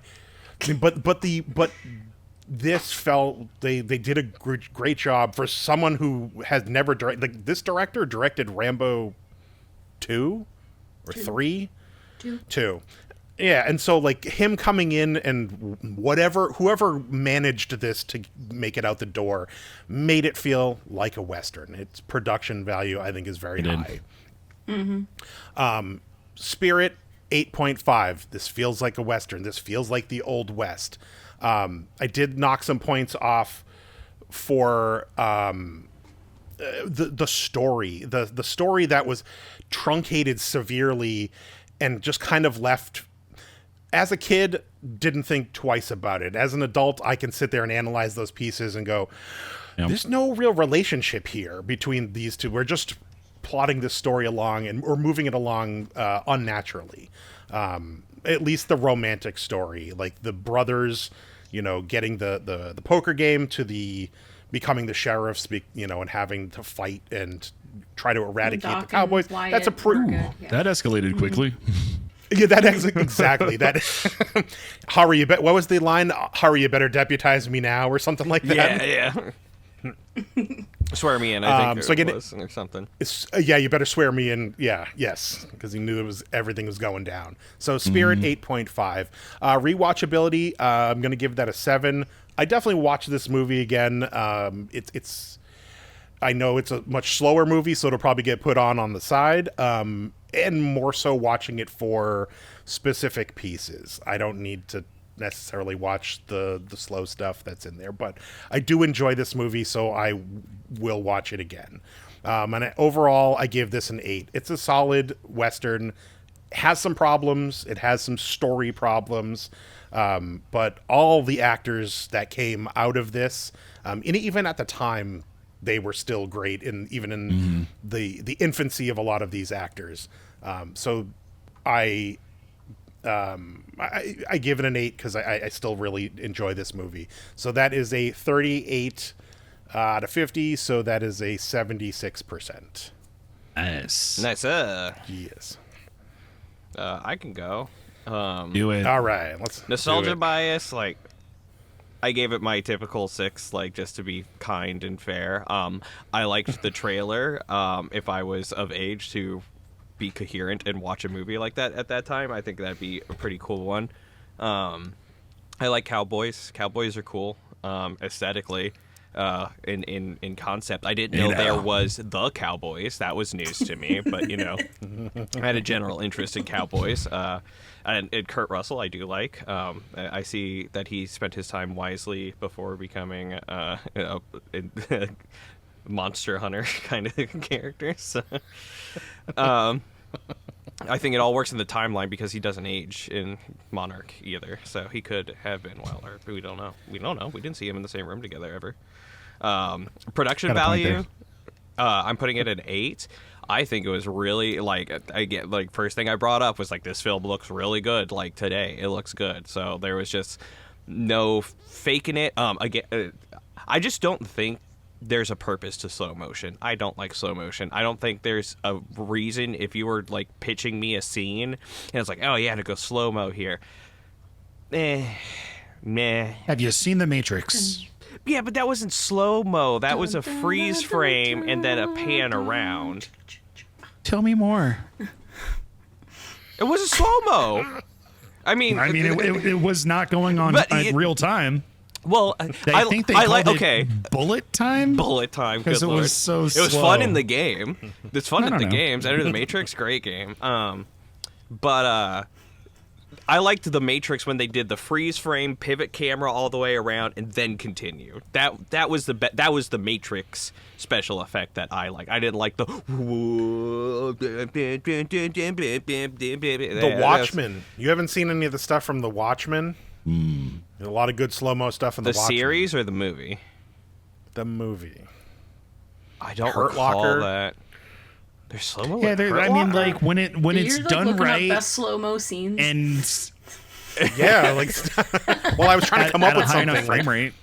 this felt they did a great job for someone who has never directed. Like, this director directed Rambo 2 or 3? 2. Yeah, and so like him coming in and whoever managed this to make it out the door made it feel like a Western. Its production value, I think, is very high. Spirit 8.5. This feels like a Western. This feels like the Old West. I did knock some points off for the story. The story that was truncated severely and just kind of left. As a kid, didn't think twice about it. As an adult, I can sit there and analyze those pieces and go, there's no real relationship here between these two. We're just plotting this story along or moving it along unnaturally. At least the romantic story, like the brothers, getting the poker game to the becoming the sheriffs, and having to fight and try to eradicate the Cowboys. Wyatt, that's a that escalated quickly. Yeah, exactly. That hurry, you bet. What was the line? Hurry, you better deputize me now, or something like that. Yeah. Swear me in, I think it was, or something. You better swear me in. Yes, because he knew everything was going down. So Spirit 8.5. Rewatchability, I'm going to give that a 7. I definitely watch this movie again. It's I know it's a much slower movie, so it'll probably get put on the side. And more so watching it for specific pieces. I don't need to necessarily watch the slow stuff that's in there, but I do enjoy this movie, so I will watch it again. Overall, I give this an 8. It's a solid Western. It has some problems. It has some story problems. But all the actors that came out of this, and even at the time, they were still great, even in the infancy of a lot of these actors. So I give it an 8 because I still really enjoy this movie. So that is a 38 out of 50. So that is a 76%. Nice. Yes. I can go. Do it. All right. Let's nostalgia bias. Like, I gave it my typical 6, like, just to be kind and fair. I liked the trailer. If I was of age to be coherent and watch a movie like that at that time, I think that'd be a pretty cool one. I like Cowboys. Cowboys are cool aesthetically. In concept, I didn't know there was the Cowboys. That was news to me, but I had a general interest in Cowboys. And Kurt Russell, I do like. I see that he spent his time wisely before becoming a monster hunter kind of character. So, I think it all works in the timeline because he doesn't age in Monarch either. So he could have been Earp. We don't know. We didn't see him in the same room together ever. Production value, I'm putting it at 8. I think it was really, first thing I brought up was, like, this film looks really good. Like, today, it looks good. So there was just no faking it. I just don't think there's a purpose to slow motion. I don't like slow motion. I don't think there's a reason if you were, like, pitching me a scene and it's like, oh, yeah, to go slow-mo here. Meh. Have you seen The Matrix? Yeah, but that wasn't slow-mo. That was a freeze frame and then a pan around. Tell me more. It was a slow-mo. I mean, it was not going on real time. Well, I think they called it bullet time. Bullet time, because it was so slow. It was fun in the game. It's fun in the games. Enter the Matrix, great game. But I liked the Matrix when they did the freeze frame, pivot camera all the way around, and then continue. That was the Matrix special effect that I like. I didn't like the Watchmen. You haven't seen any of the stuff from The Watchmen? There's a lot of good slow-mo stuff in The Watchmen. The series or the movie? The movie. I don't recall that. There's slow-mo. Yeah, I mean, like when it's You're, done looking right, up best slow-mo scenes. and Yeah, like well, I was trying to come up at with a high something. enough frame rate.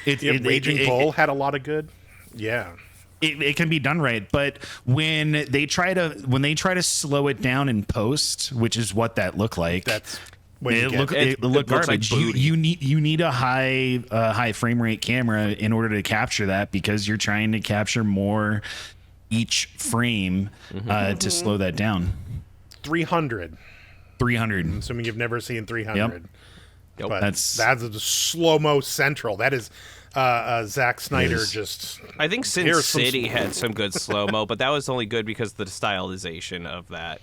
Raging Bull had a lot of good. Yeah. It can be done right, but when they try to slow it down in post, which is what that looked like, That's what you it get. looked It looks like garbage. booty. You need a high frame rate camera in order to capture that, because you're trying to capture more each frame to slow that down. 300. 300. Assuming you've never seen 300. Yep. But That's- that's a slow-mo central. That is Zack Snyder just... I think Sin Here's some City had some good slow-mo, but that was only good because of the stylization of that.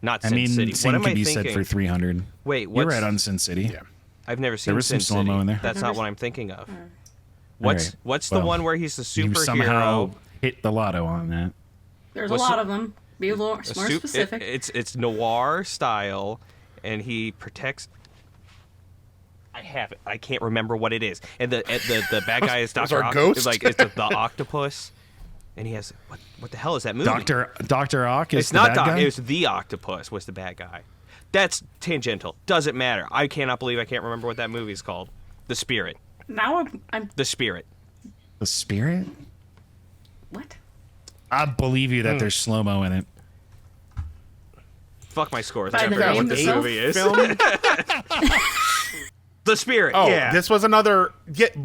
Not I Sin mean, City. same What am could I be thinking? said for 300. Wait, You're what's... right on Sin City. Yeah. I've never seen was Sin some slow-mo City. in there. That's not what I'm thinking of. What's right. the Well, one where he's the You somehow superhero? hit the lotto on that. There's what's a lot the- of them. Be more specific. It's noir style, and he protects. I have it. I can't remember what it is. And the bad guy is Those Doctor are ghosts? Like it's the octopus, and he has what the hell is that movie? Doctor Ock is It's the not bad Doc. guy? It was the octopus was the bad guy. That's tangential. Doesn't matter. I cannot believe I can't remember what that movie is called. The Spirit. Now I'm The Spirit. The Spirit? what? I believe you that there's slow mo in it. Fuck my scores. By I the forgot name what this itself? movie is. Film? The Spirit. Oh, yeah. this was another...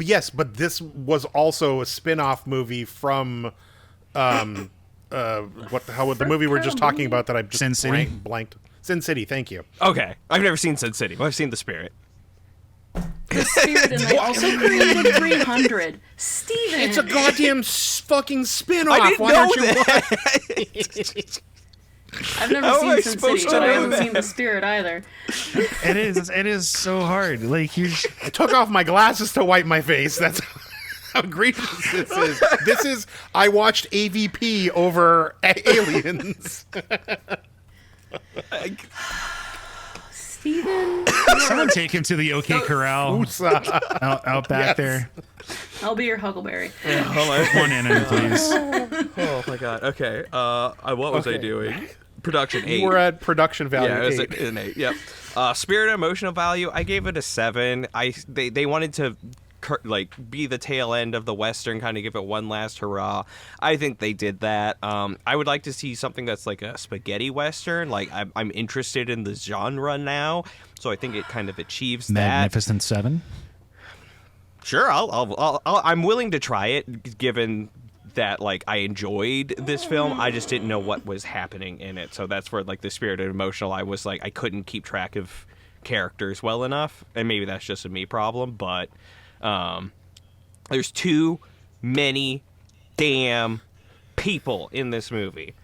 yes, but this was also a spin-off movie from... what the hell was the movie we're just talking about that I just Sin City? blanked? Sin City, thank you. Okay. I've never seen Sin City. But I've seen The Spirit. The Spirit, and they also created 300. Steven! It's a goddamn fucking spin-off. I didn't Why know aren't you that. I've never How am I seen Sin supposed City, to but I know haven't that? seen The Spirit either. It is so hard. Like you I took off my glasses to wipe my face. That's how egregious this is. This is... I watched AVP over Aliens. Steven, someone take him to the OK Corral out back there. I'll be your Huckleberry. One in it, please. Oh my god. Okay. What was I Okay. doing? Production 8. We're at production value. Yeah, it was 8. an 8. Yep. Spirit and emotional value, I gave it a 7. They wanted to be the tail end of the Western, kind of give it one last hurrah. I think they did that. I would like to see something that's like a spaghetti Western. Like I'm interested in the genre now, so I think it kind of achieves that. Magnificent Seven. Sure, I'm willing to try it, given that like I enjoyed this film. I just didn't know what was happening in it, so that's where like the Spirit and emotional, I was like I couldn't keep track of characters well enough, and maybe that's just a me problem, but there's too many damn people in this movie.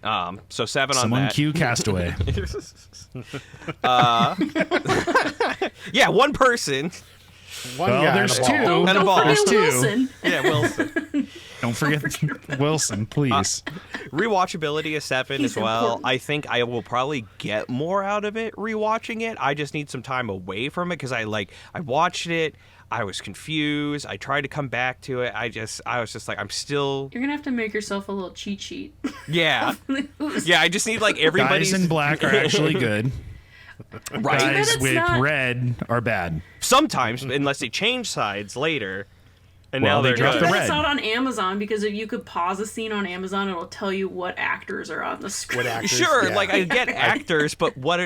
So 7 on Someone that. cue Castaway. Yeah, one person. One Well, guy there's and a ball. two. And a ball. Don't There's forget two. Wilson. Yeah, Wilson. Don't forget Wilson, please. Rewatchability is 7 He's as well. important. I think I will probably get more out of it rewatching it. I just need some time away from it because I watched it. I was confused. I tried to come back to it. I was just like, I'm still, You're gonna have to make yourself a little cheat sheet. yeah. Yeah, I just need like everybody's. Guys in black are actually good. Right. Guys it's with not- red are bad. Sometimes, unless they change sides later. And Well, now they they're dropped good. the But red. it's not on Amazon, because if you could pause a scene on Amazon, it'll tell you what actors are on the screen. What actors, Sure, yeah. like I get actors, but what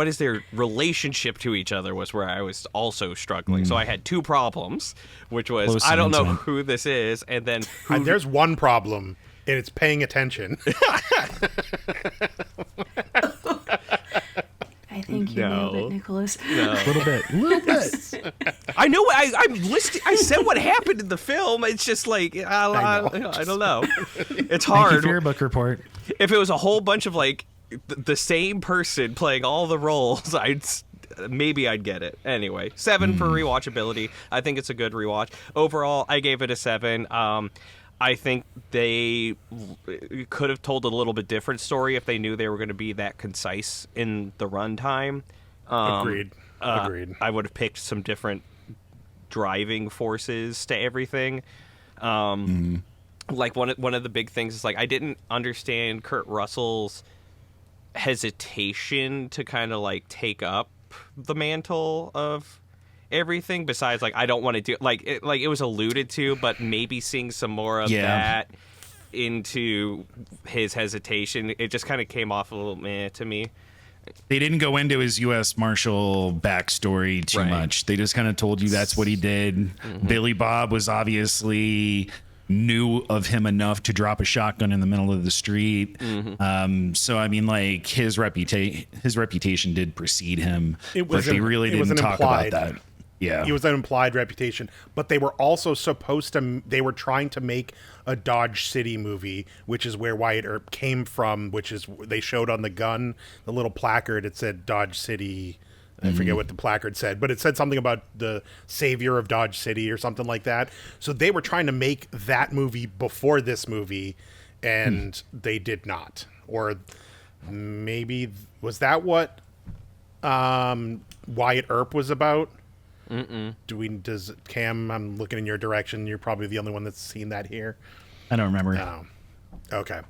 is their relationship to each other was where I was also struggling. So I had two problems, which was Close I don't know intent. who this is, and then who And there's one problem, and it's paying attention. I think you nailed No. it, Nicholas. A little bit. I know I'm listing. I said what happened in the film. It's just like I don't know. It's Thank you hard. for your book report. If it was a whole bunch of like the same person playing all the roles, maybe I'd get it. Anyway, 7 for rewatchability. I think it's a good rewatch. Overall, I gave it a 7. I think they could have told a little bit different story if they knew they were going to be that concise in the runtime. Agreed. I would have picked some different driving forces to everything. like one of the big things is like I didn't understand Kurt Russell's hesitation to kind of like take up the mantle of everything. Besides, like I don't want to do like it was alluded to, but maybe seeing some more of that into his hesitation, it just kind of came off a little meh to me. They didn't go into his U.S. Marshal backstory too much. They just kind of told you that's what he did. Mm-hmm. Billy Bob was obviously knew of him enough to drop a shotgun in the middle of the street. Mm-hmm. So I mean, like his reputation did precede him, but they really didn't talk about that. Yeah, it was an implied reputation, but they were also they were trying to make a Dodge City movie, which is where Wyatt Earp came from, which is they showed on the gun, the little placard, it said Dodge City. I forget what the placard said, but it said something about the savior of Dodge City or something like that. So they were trying to make that movie before this movie, and they did not. Or maybe, was that what Wyatt Earp was about? Does Cam, I'm looking in your direction, you're probably the only one that's seen that here. I don't remember. Oh, okay.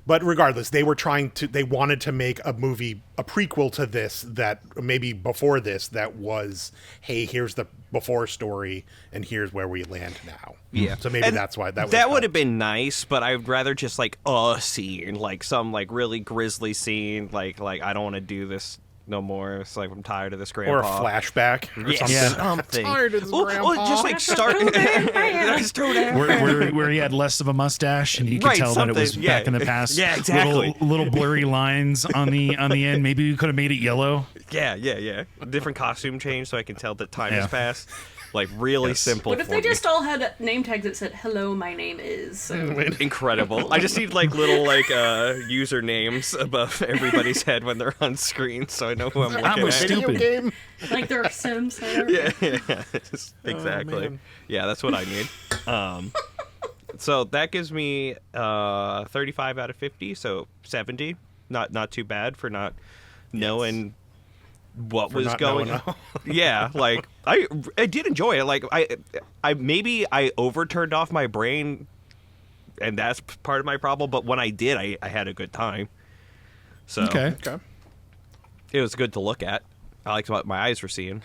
But regardless, they wanted to make a movie, a prequel to this, that maybe before this, that was, hey, here's the before story and here's where we land now. Yeah. So maybe that's why that would have been nice, but I'd rather just like a scene, like some like really grisly scene, like I don't want to do this no more. It's like I'm tired of this grandpa. Or a flashback or something. Something. I'm tired of this grandpa. Well, just like start where he had less of a mustache and you could tell that it was back in the past. Yeah, exactly. Little blurry lines on the end. Maybe we could have made it yellow. Yeah. Different costume change so I can tell that time has passed. Like really simple. What if they just all had name tags that said "Hello, my name is"? Incredible. I just need like little like usernames above everybody's head when they're on screen, so I know who I'm looking I'm at. stupid. Game. Like they're Sims. Yeah. Exactly. Yeah, that's what I need. So that gives me 35 out of 50, so 70. Not too bad for not knowing what was going on. Yeah, like I did enjoy it. Like I maybe I overturned off my brain, and that's part of my problem. But when I did, I had a good time. So okay. It was good to look at. I liked what my eyes were seeing.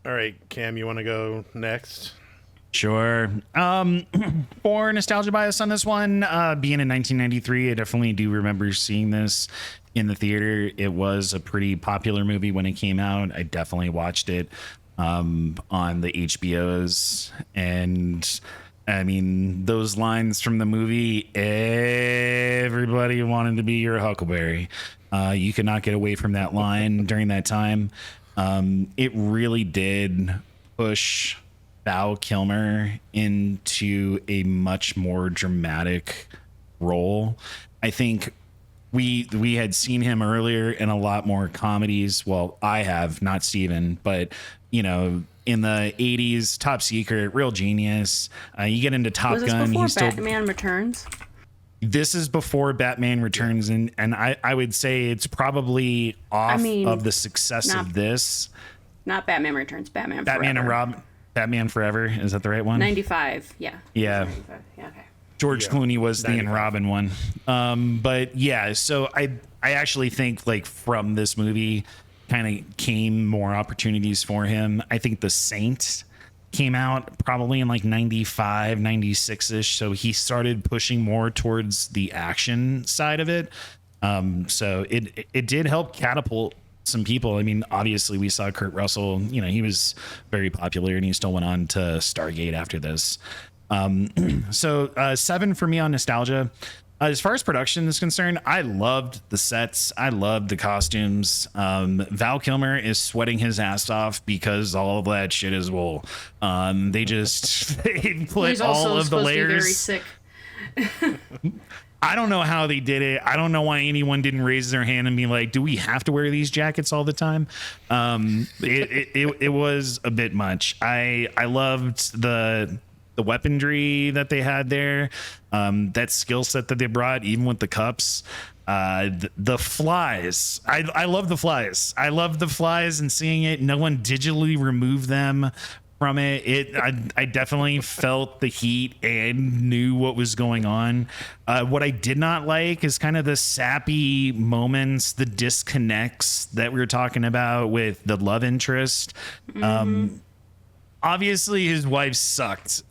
All right, Cam, you want to go next? Sure. For nostalgia bias on this one, being in 1993, I definitely do remember seeing this in the theater. It was a pretty popular movie when it came out. I definitely watched it on the HBOs. And I mean, those lines from the movie, everybody wanted to be your Huckleberry. You could not get away from that line during that time. It really did push Val Kilmer into a much more dramatic role. I think we had seen him earlier in a lot more comedies. Well, I have, not Steven, but you know, in the 80s, Top Secret, Real Genius. You get into Top Gun. Was this before Batman Returns? This is before Batman Returns, and I would say it's probably off of the success of this. Not Batman Returns, Batman Forever. Batman Forever, is that the right one? 95, yeah. Yeah. 95. Yeah, okay. George Clooney was 95. The Robin one. But yeah, so I actually think like from this movie kind of came more opportunities for him. I think The Saint came out probably in like 95, 96-ish. So he started pushing more towards the action side of it. So it did help catapult some people. I mean, obviously we saw Kurt Russell, you know, he was very popular and he still went on to Stargate after this. So 7 for me on nostalgia. As far as production is concerned, I loved the sets. I loved the costumes. Val Kilmer is sweating his ass off because all of that shit is wool. They put all of the layers. He's also supposed to be very sick. I don't know how they did it. I don't know why anyone didn't raise their hand and be like, do we have to wear these jackets all the time? It was a bit much. I loved the weaponry that they had there, that skill set that they brought, even with the cups, the flies. I love the flies. I love the flies and seeing it. No one digitally removed them from it. I definitely felt the heat and knew what was going on. What I did not like is kind of the sappy moments, the disconnects that we were talking about with the love interest. Obviously his wife sucked.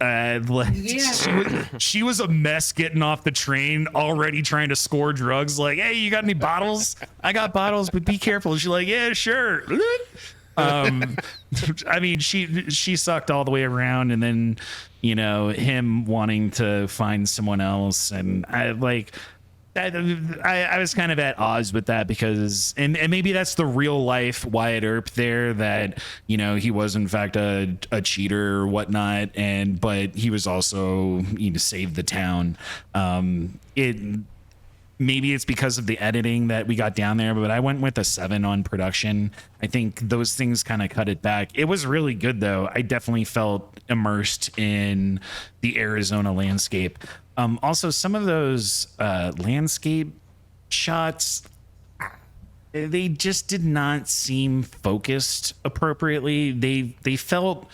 She was a mess getting off the train, already trying to score drugs. Like, hey, you got any bottles? I got bottles, but be careful. She's like, yeah, sure. I mean, she sucked all the way around, and then, you know, him wanting to find someone else, and I was kind of at odds with that because, and maybe that's the real life Wyatt Earp there, that, you know, he was in fact a cheater or whatnot, but he was also, you know, saved the town. Maybe it's because of the editing that we got down there, but I went with a 7 on production. I think those things kind of cut it back. It was really good though. I definitely felt immersed in the Arizona landscape. Also, some of those landscape shots, they just did not seem focused appropriately. They felt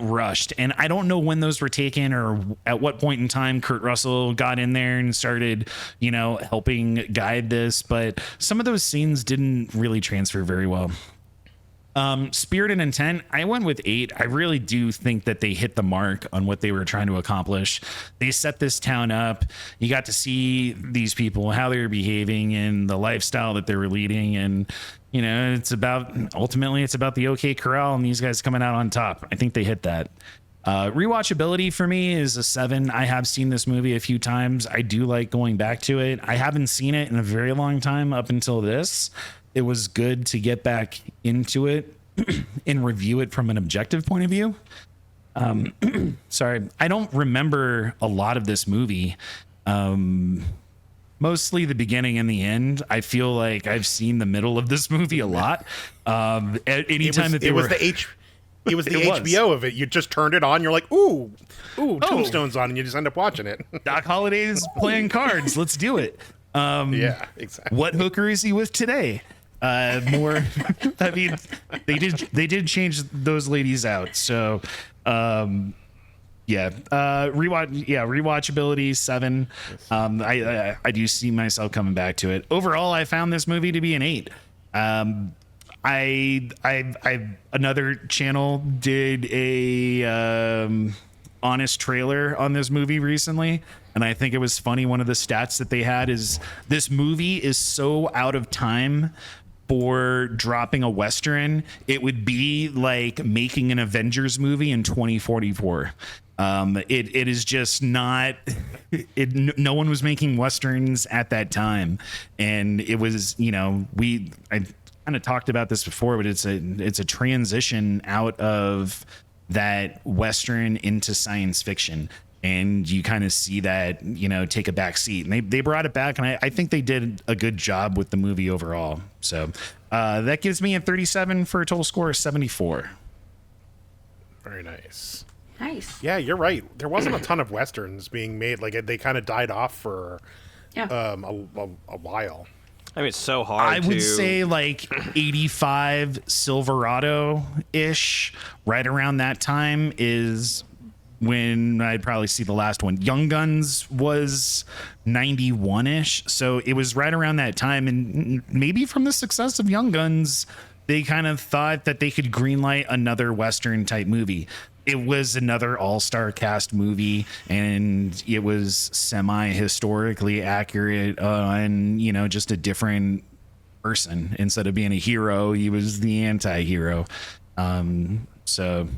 rushed, and I don't know when those were taken or at what point in time Kurt Russell got in there and started, you know, helping guide this, but some of those scenes didn't really transfer very well. Spirit and intent, I went with 8. I really do think that they hit the mark on what they were trying to accomplish. They set this town up. You got to see these people, how they were behaving and the lifestyle that they were leading. And, you know, ultimately it's about the OK Corral and these guys coming out on top. I think they hit that. Rewatchability for me is a 7. I have seen this movie a few times. I do like going back to it. I haven't seen it in a very long time up until this. It was good to get back into it and review it from an objective point of view. Sorry, I don't remember a lot of this movie. Mostly the beginning and the end. I feel like I've seen the middle of this movie a lot. Anytime it was the HBO of it. You just turned it on. You're like, ooh, Tombstone's on, and you just end up watching it. Doc Holliday's playing cards. Let's do it. Yeah, exactly. What hooker is he with today? More. I mean, they did change those ladies out. So, rewatchability 7. I do see myself coming back to it. Overall, I found this movie to be an 8. Another channel did a honest trailer on this movie recently, and I think it was funny. One of the stats that they had is this movie is so out of time for dropping a Western. It would be like making an Avengers movie in 2044. It is just not, no one was making Westerns at that time. And it was, you know, I kind of talked about this before, but it's a transition out of that Western into science fiction. And you kind of see that, you know, take a back seat. And they brought it back, and I think they did a good job with the movie overall. So that gives me a 37 for a total score of 74. Very nice. Nice. Yeah, you're right. There wasn't a ton of Westerns being made. Like, they kind of died off for a while. I mean, it's so hard. I would say like 85 Silverado-ish, right around that time is when I'd probably see the last one. Young Guns was 91-ish, so it was right around that time. And maybe from the success of Young Guns, they kind of thought that they could greenlight another Western type movie. It was another all-star cast movie, and it was semi-historically accurate, and, you know, just a different person. Instead of being a hero, he was the anti-hero. So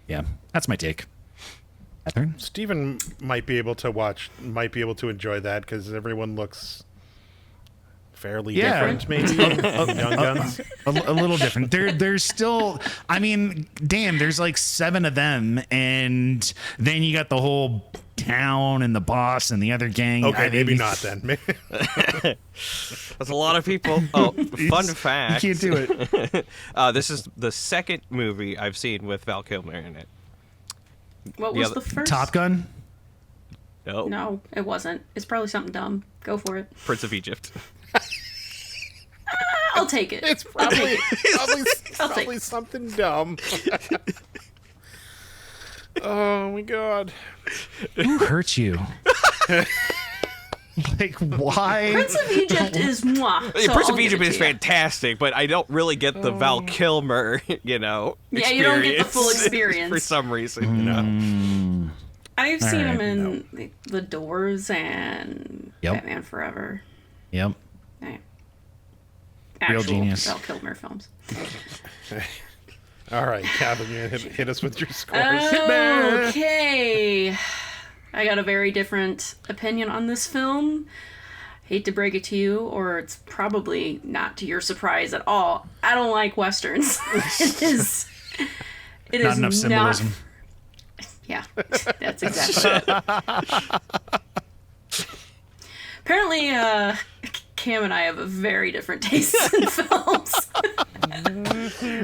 yeah, that's my take. Katherine? Steven might be able to enjoy that because everyone looks fairly different, maybe. Young Guns. A little different. There's still, I mean, damn, there's like 7 of them, and then you got the whole town and the boss and the other gang. Okay, maybe not then. That's a lot of people. Oh, fun fact. You can't do it. This is the second movie I've seen with Val Kilmer in it. What was the first? Top Gun? No, it wasn't. It's probably something dumb. Go for it. Prince of Egypt. I'll take it. It's probably something dumb. Oh my god. Who hurt you? Like, why? Prince of Egypt is mwah. Yeah, So Prince I'll of give Egypt it is to you. fantastic, but I don't really get the Val Kilmer, Yeah, you don't get the full experience. for some reason. I've seen right, him in The Doors and Yep. Batman Forever. Yep. Right. Real Actual genius. Val Kilmer films. All right, Kevin, you hit us with your scores. Okay. I got a very different opinion on this film. Hate to break it to you, or it's probably not to your surprise at all. I don't like westerns. It is Not enough symbolism. Yeah, that's exactly it. Apparently, Cam and I have a very different tastes in films.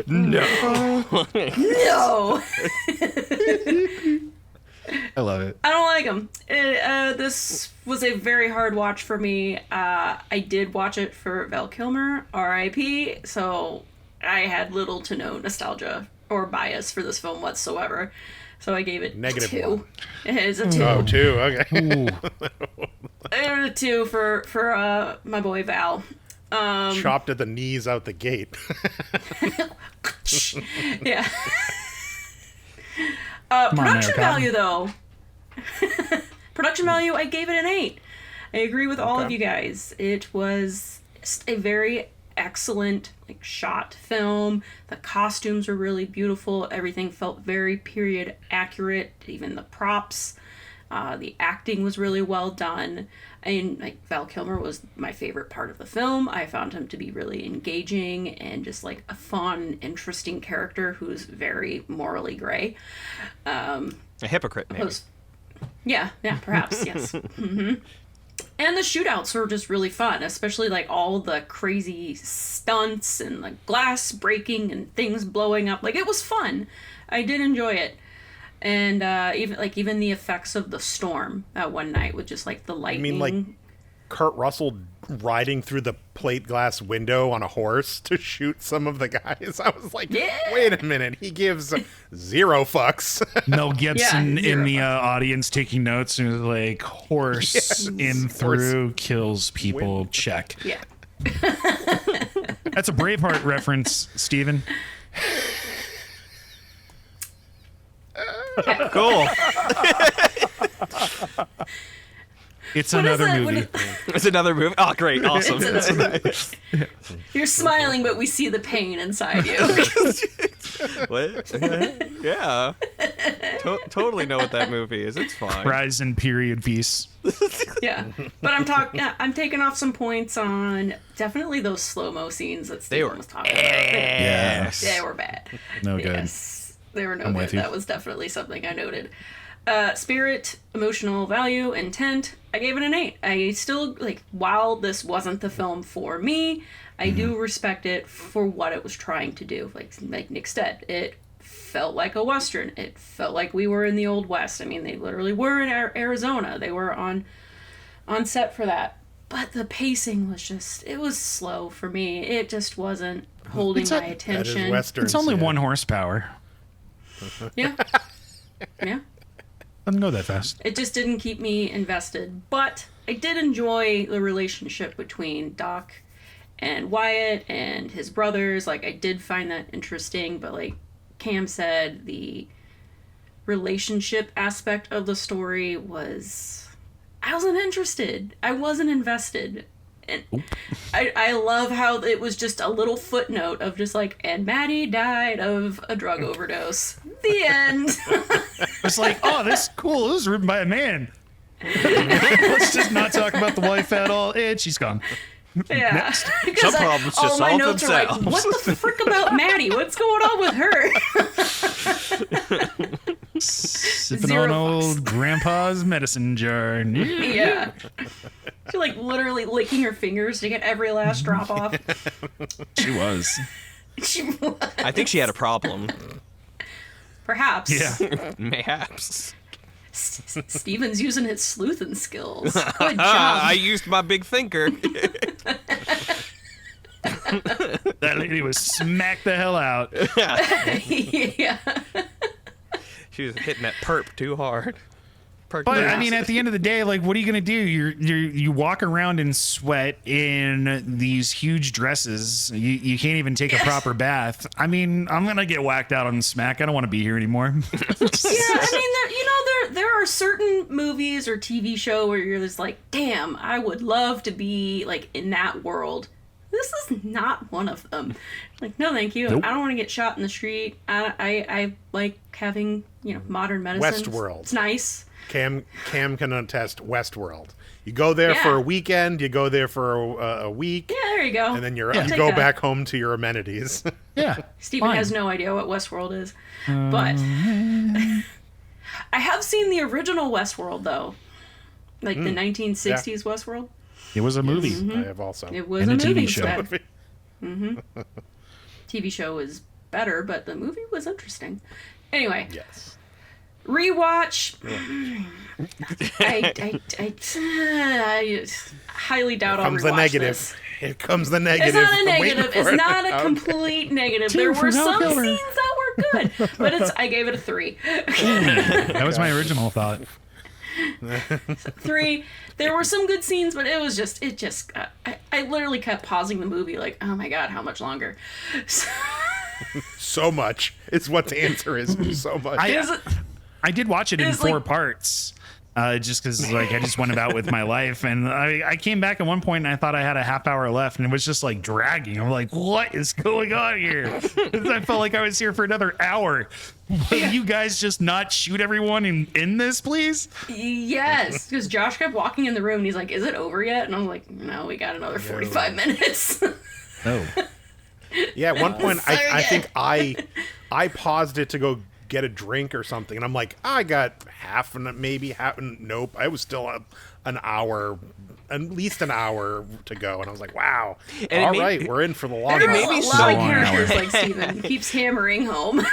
No. No! I love it. I don't like them. This was a very hard watch for me. I did watch it for Val Kilmer, R.I.P., so I had little to no nostalgia or bias for this film whatsoever. So I gave it Negative 2. one. It is a 2. Oh, 2. Okay. Ooh. I gave it a 2 for my boy Val. Chopped at the knees out the gate. Yeah. on, Production Erica. value, though. Production value, I gave it an 8. I agree with all of Okay. you guys. It was just a very excellent shot film. The costumes were really beautiful. Everything felt very period accurate. Even the props. The acting was really well done. And Val Kilmer was my favorite part of the film. I found him to be really engaging and just a fun, interesting character who's very morally gray. A hypocrite, maybe. Yeah, perhaps, yes. And the shootouts were just really fun, especially all the crazy stunts and the glass breaking and things blowing up. It was fun. I did enjoy it. And even the effects of the storm that one night with just the I lightning. mean, Kurt Russell riding through the plate glass window on a horse to shoot some of the guys. I was like, Yeah. wait a minute. He gives 0 fucks. Mel Gibson Yeah, in the zero. Audience taking notes and was like, horse in through kills people. Check. Yeah. That's a Braveheart reference, Steven. Cool. It's What is another that? movie. It's another movie. Oh, great. Awesome. You're smiling, but we see the pain inside you. What? Yeah. Totally know what that movie is. It's fine. Rise and period piece. Yeah. But I'm taking off some points on definitely those slow-mo scenes that Steven were was talking about. Yes. They were bad. No good. Yes. They were no I'm good. with you. That was definitely something I noted. Spirit, emotional value, intent, I gave it an 8. I still, while this wasn't the film for me, I do respect it for what it was trying to do. Like Nick said, it felt like a Western. It felt like we were in the Old West. I mean, they literally were in Arizona. They were on set for that. But the pacing was just, it was slow for me. It just wasn't holding my That attention. is Western. It's only 1 horsepower. Yeah. Yeah. Doesn't go that fast. It just didn't keep me invested. But I did enjoy the relationship between Doc and Wyatt and his brothers. I did find that interesting. But Cam said, the relationship aspect of the story was... I wasn't interested. I wasn't invested. And I love how it was just a little footnote of just and Maddie died of a drug overdose. The end. It's oh, this is cool. This was written by a man. Let's just not talk about the wife at all. And she's gone. Yeah. Some problems just all my solve notes are themselves. what the frick about Maddie? What's going on with her? Sipping Zero on fucks. old grandpa's medicine jar. Yeah. She literally licking her fingers to get every last drop off. She was. She was. I think she had a problem. Perhaps. Yeah. Mayhaps. Steven's using his sleuthing skills. Good job. I used my big thinker. That lady was smacked the hell out. Yeah. She was hitting that perp too hard. But I mean, at the end of the day, like, what are you gonna do? You walk around in sweat in these huge dresses. You can't even take a proper bath. I mean, I'm gonna get whacked out on smack. I don't want to be here anymore. Yeah, I mean, there are certain movies or TV show where you're just like, damn, I would love to be like in that world. This is not one of them. Like, no, thank you. Nope. I don't want to get shot in the street. I like having modern medicine. Westworld. It's nice. Cam can attest Westworld. You go there for a weekend, you go there for a week, Yeah, there you go. and then you I'll take go that. back home to your amenities. Yeah, Steven fine. has no idea what Westworld is. But I have seen the original Westworld, though. Like the 1960s Westworld. It was a movie. I have also. It was And a a TV movie show. instead. TV show was better, but the movie was interesting. Anyway, Yes. rewatch. I highly doubt I'll Comes the rewatch negative. this. Here comes the negative. It's not a I'm waiting negative. for It's it. not a complete negative. There for were no some Kilmer. scenes that were good, but I gave it a 3. That was my original thought. 3. There were some good scenes, but it just I literally kept pausing the movie like, oh my god, how much longer? So much is what the answer is. So much. I did watch it in It's 4 like- parts, just because like I just went about with my life, and I came back at one point and I thought I had a half hour left, and it was just like dragging. I'm like, what is going on here? I felt like I was here for another hour. Will you guys just not shoot everyone in this, please? Yes, because Josh kept walking in the room and he's like, is it over yet? And I was like, no, we got another 45 minutes. Oh, Yeah, at one point So I good. think I paused it to go get a drink or something, and I'm like, I got nope, I was still an hour, at least an hour to go, and I was like, wow, And it all made- right, we're in for the long it haul. made me a so lot of long characters like Steven keeps hammering home.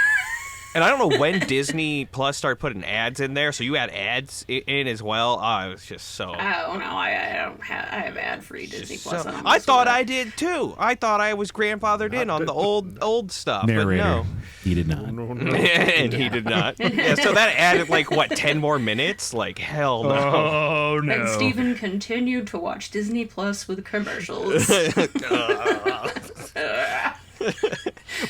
And I don't know when Disney Plus started putting ads in there, so you had ads in as well. Oh, it was just so. Oh no, I don't have. I have ad-free Disney Plus. so don't I mess thought with I did too. I thought I was grandfathered in on the old stuff, narrator, but no. he did not. And he did not. Yeah, so that added like what 10 more minutes? Like hell no. Oh that. no! And Steven continued to watch Disney Plus with commercials.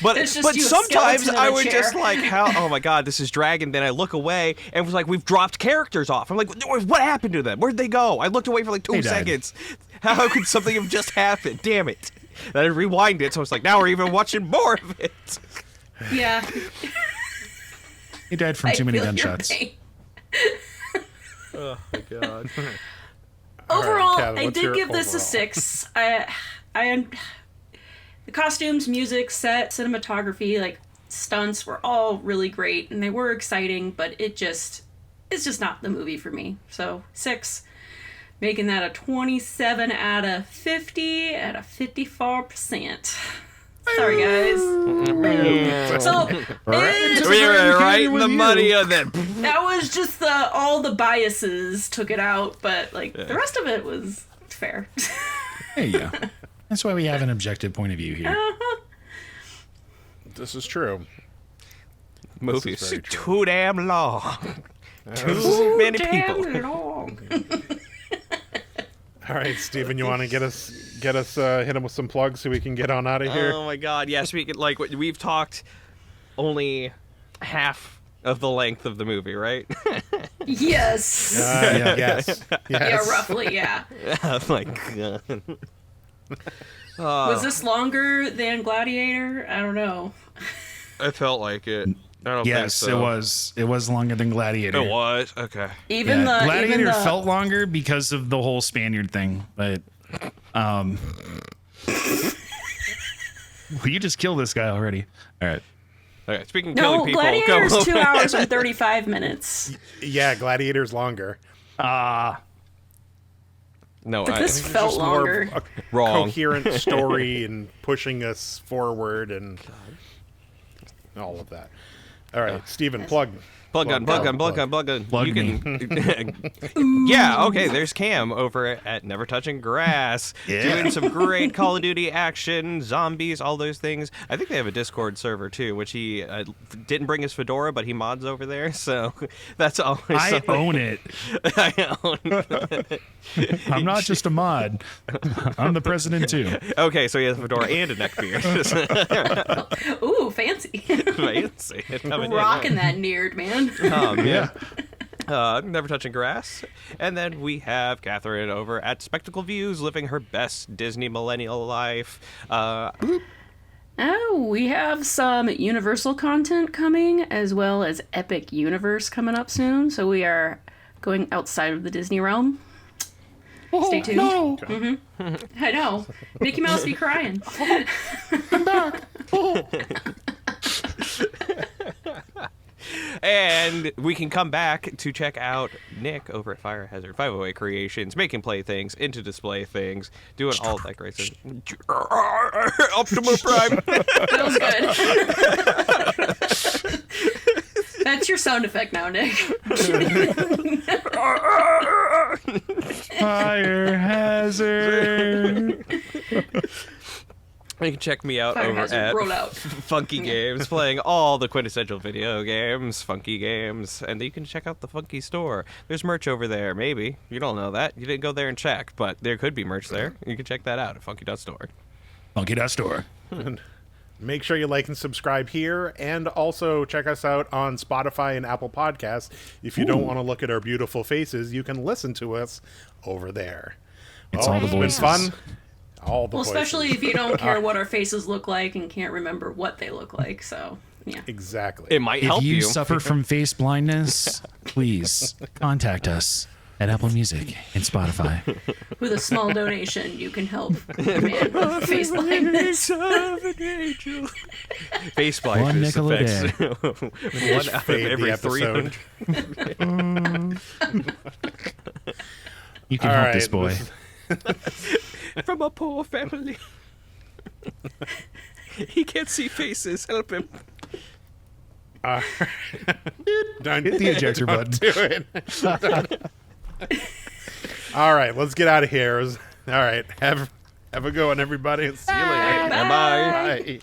But It's just you, a sometimes skeleton in I a would chair. just like, how? Oh my god, this is dragging. Then I look away and was like, we've dropped characters off. I'm like, what happened to them? Where'd they go? I looked away for like 2 They died. seconds. How could something have just happened? Damn it! Then I rewind it, so it's like now we're even watching more of it. Yeah, He died from too many I feel your gunshots. pain. Oh my god. Overall, Kevin, I what's did your give this a overall? 6. The costumes, music, set, cinematography, like stunts were all really great and they were exciting, but it's just not the movie for me. So 6, making that a 27 out of 50 at a 54%. Sorry guys. So it- We were right in with the you. money on that. that was just all the biases took it out, but like the rest of it was fair. There you go. That's why we have an objective point of view here. This is true. Movie's very too damn long. Too many people. Damn long. All right, Steven, you want to get us hit him with some plugs so we can get on out of here? Oh my god, yeah, speaking like we've talked only half of the length of the movie, right? Yes. Yeah. Yes. Yeah, roughly, yeah. Oh my god. Was this longer than Gladiator? I don't know. I felt like it. I don't Yes, think so. it was. It was longer than Gladiator. It was? Okay. Even Yeah, the Gladiator even the, felt longer because of the whole Spaniard thing, but will you just kill this guy already? All right. Okay, speaking of no, killing people, Gladiator's go. 2 hours and 35 minutes. Yeah, Gladiator's longer. No, But this It's felt just more longer. of a Wrong. coherent story and pushing us forward and all of that. All right, Steven, plug. Plug gun. Plug You can. Yeah, okay, there's Cam over at Never Touching Grass. Doing some great Call of Duty action, zombies, all those things. I think they have a Discord server too, which he didn't bring his fedora, but he mods over there. So that's always I something. own it. I own. I'm not just a mod. I'm the president too. Okay, so he has a fedora and a neckbeard. Ooh, fancy. Fancy. Rocking that neared, man. Yeah. Never Touching Grass. And then we have Katherine over at Spectacle Views, living her best Disney millennial life. Oh, we have some Universal content coming, as well as Epic Universe coming up soon. So we are going outside of the Disney realm. Stay tuned. No. I know. Mickey Mouse be crying. I'm back. And we can come back to check out Nick over at Fire Hazard 508 Creations, making playthings, into display things, doing all that great stuff. Optimal Prime. Feels good. That's your sound effect now, Nick. Fire hazard. You can check me out Fire over hazard, at roll out. Funky Games, playing all the quintessential video games, Funky Games, and you can check out the Funky Store. There's merch over there, maybe. You don't know that. You didn't go there and check, but there could be merch there. You can check that out at funky.store. Funky.store. Make sure you like and subscribe here, and also check us out on Spotify and Apple Podcasts. If you don't want to look at our beautiful faces, you can listen to us over there. It's all the It's been voices. fun. All the Well, voices. especially if you don't care what our faces look like and can't remember what they look like. So, yeah. Exactly. It might help If you you. suffer from face blindness, please contact us at Apple Music and Spotify. With a small donation, you can help a man with face blindness. Face blindness One nickel a affects one out of fade the every episode. 300. You can All help right, this boy. From a poor family. He can't see faces. Help him. Don't Hit the ejector button. do it. All right, let's get out of here. All right, have a good one, everybody. See you later. Bye. Bye.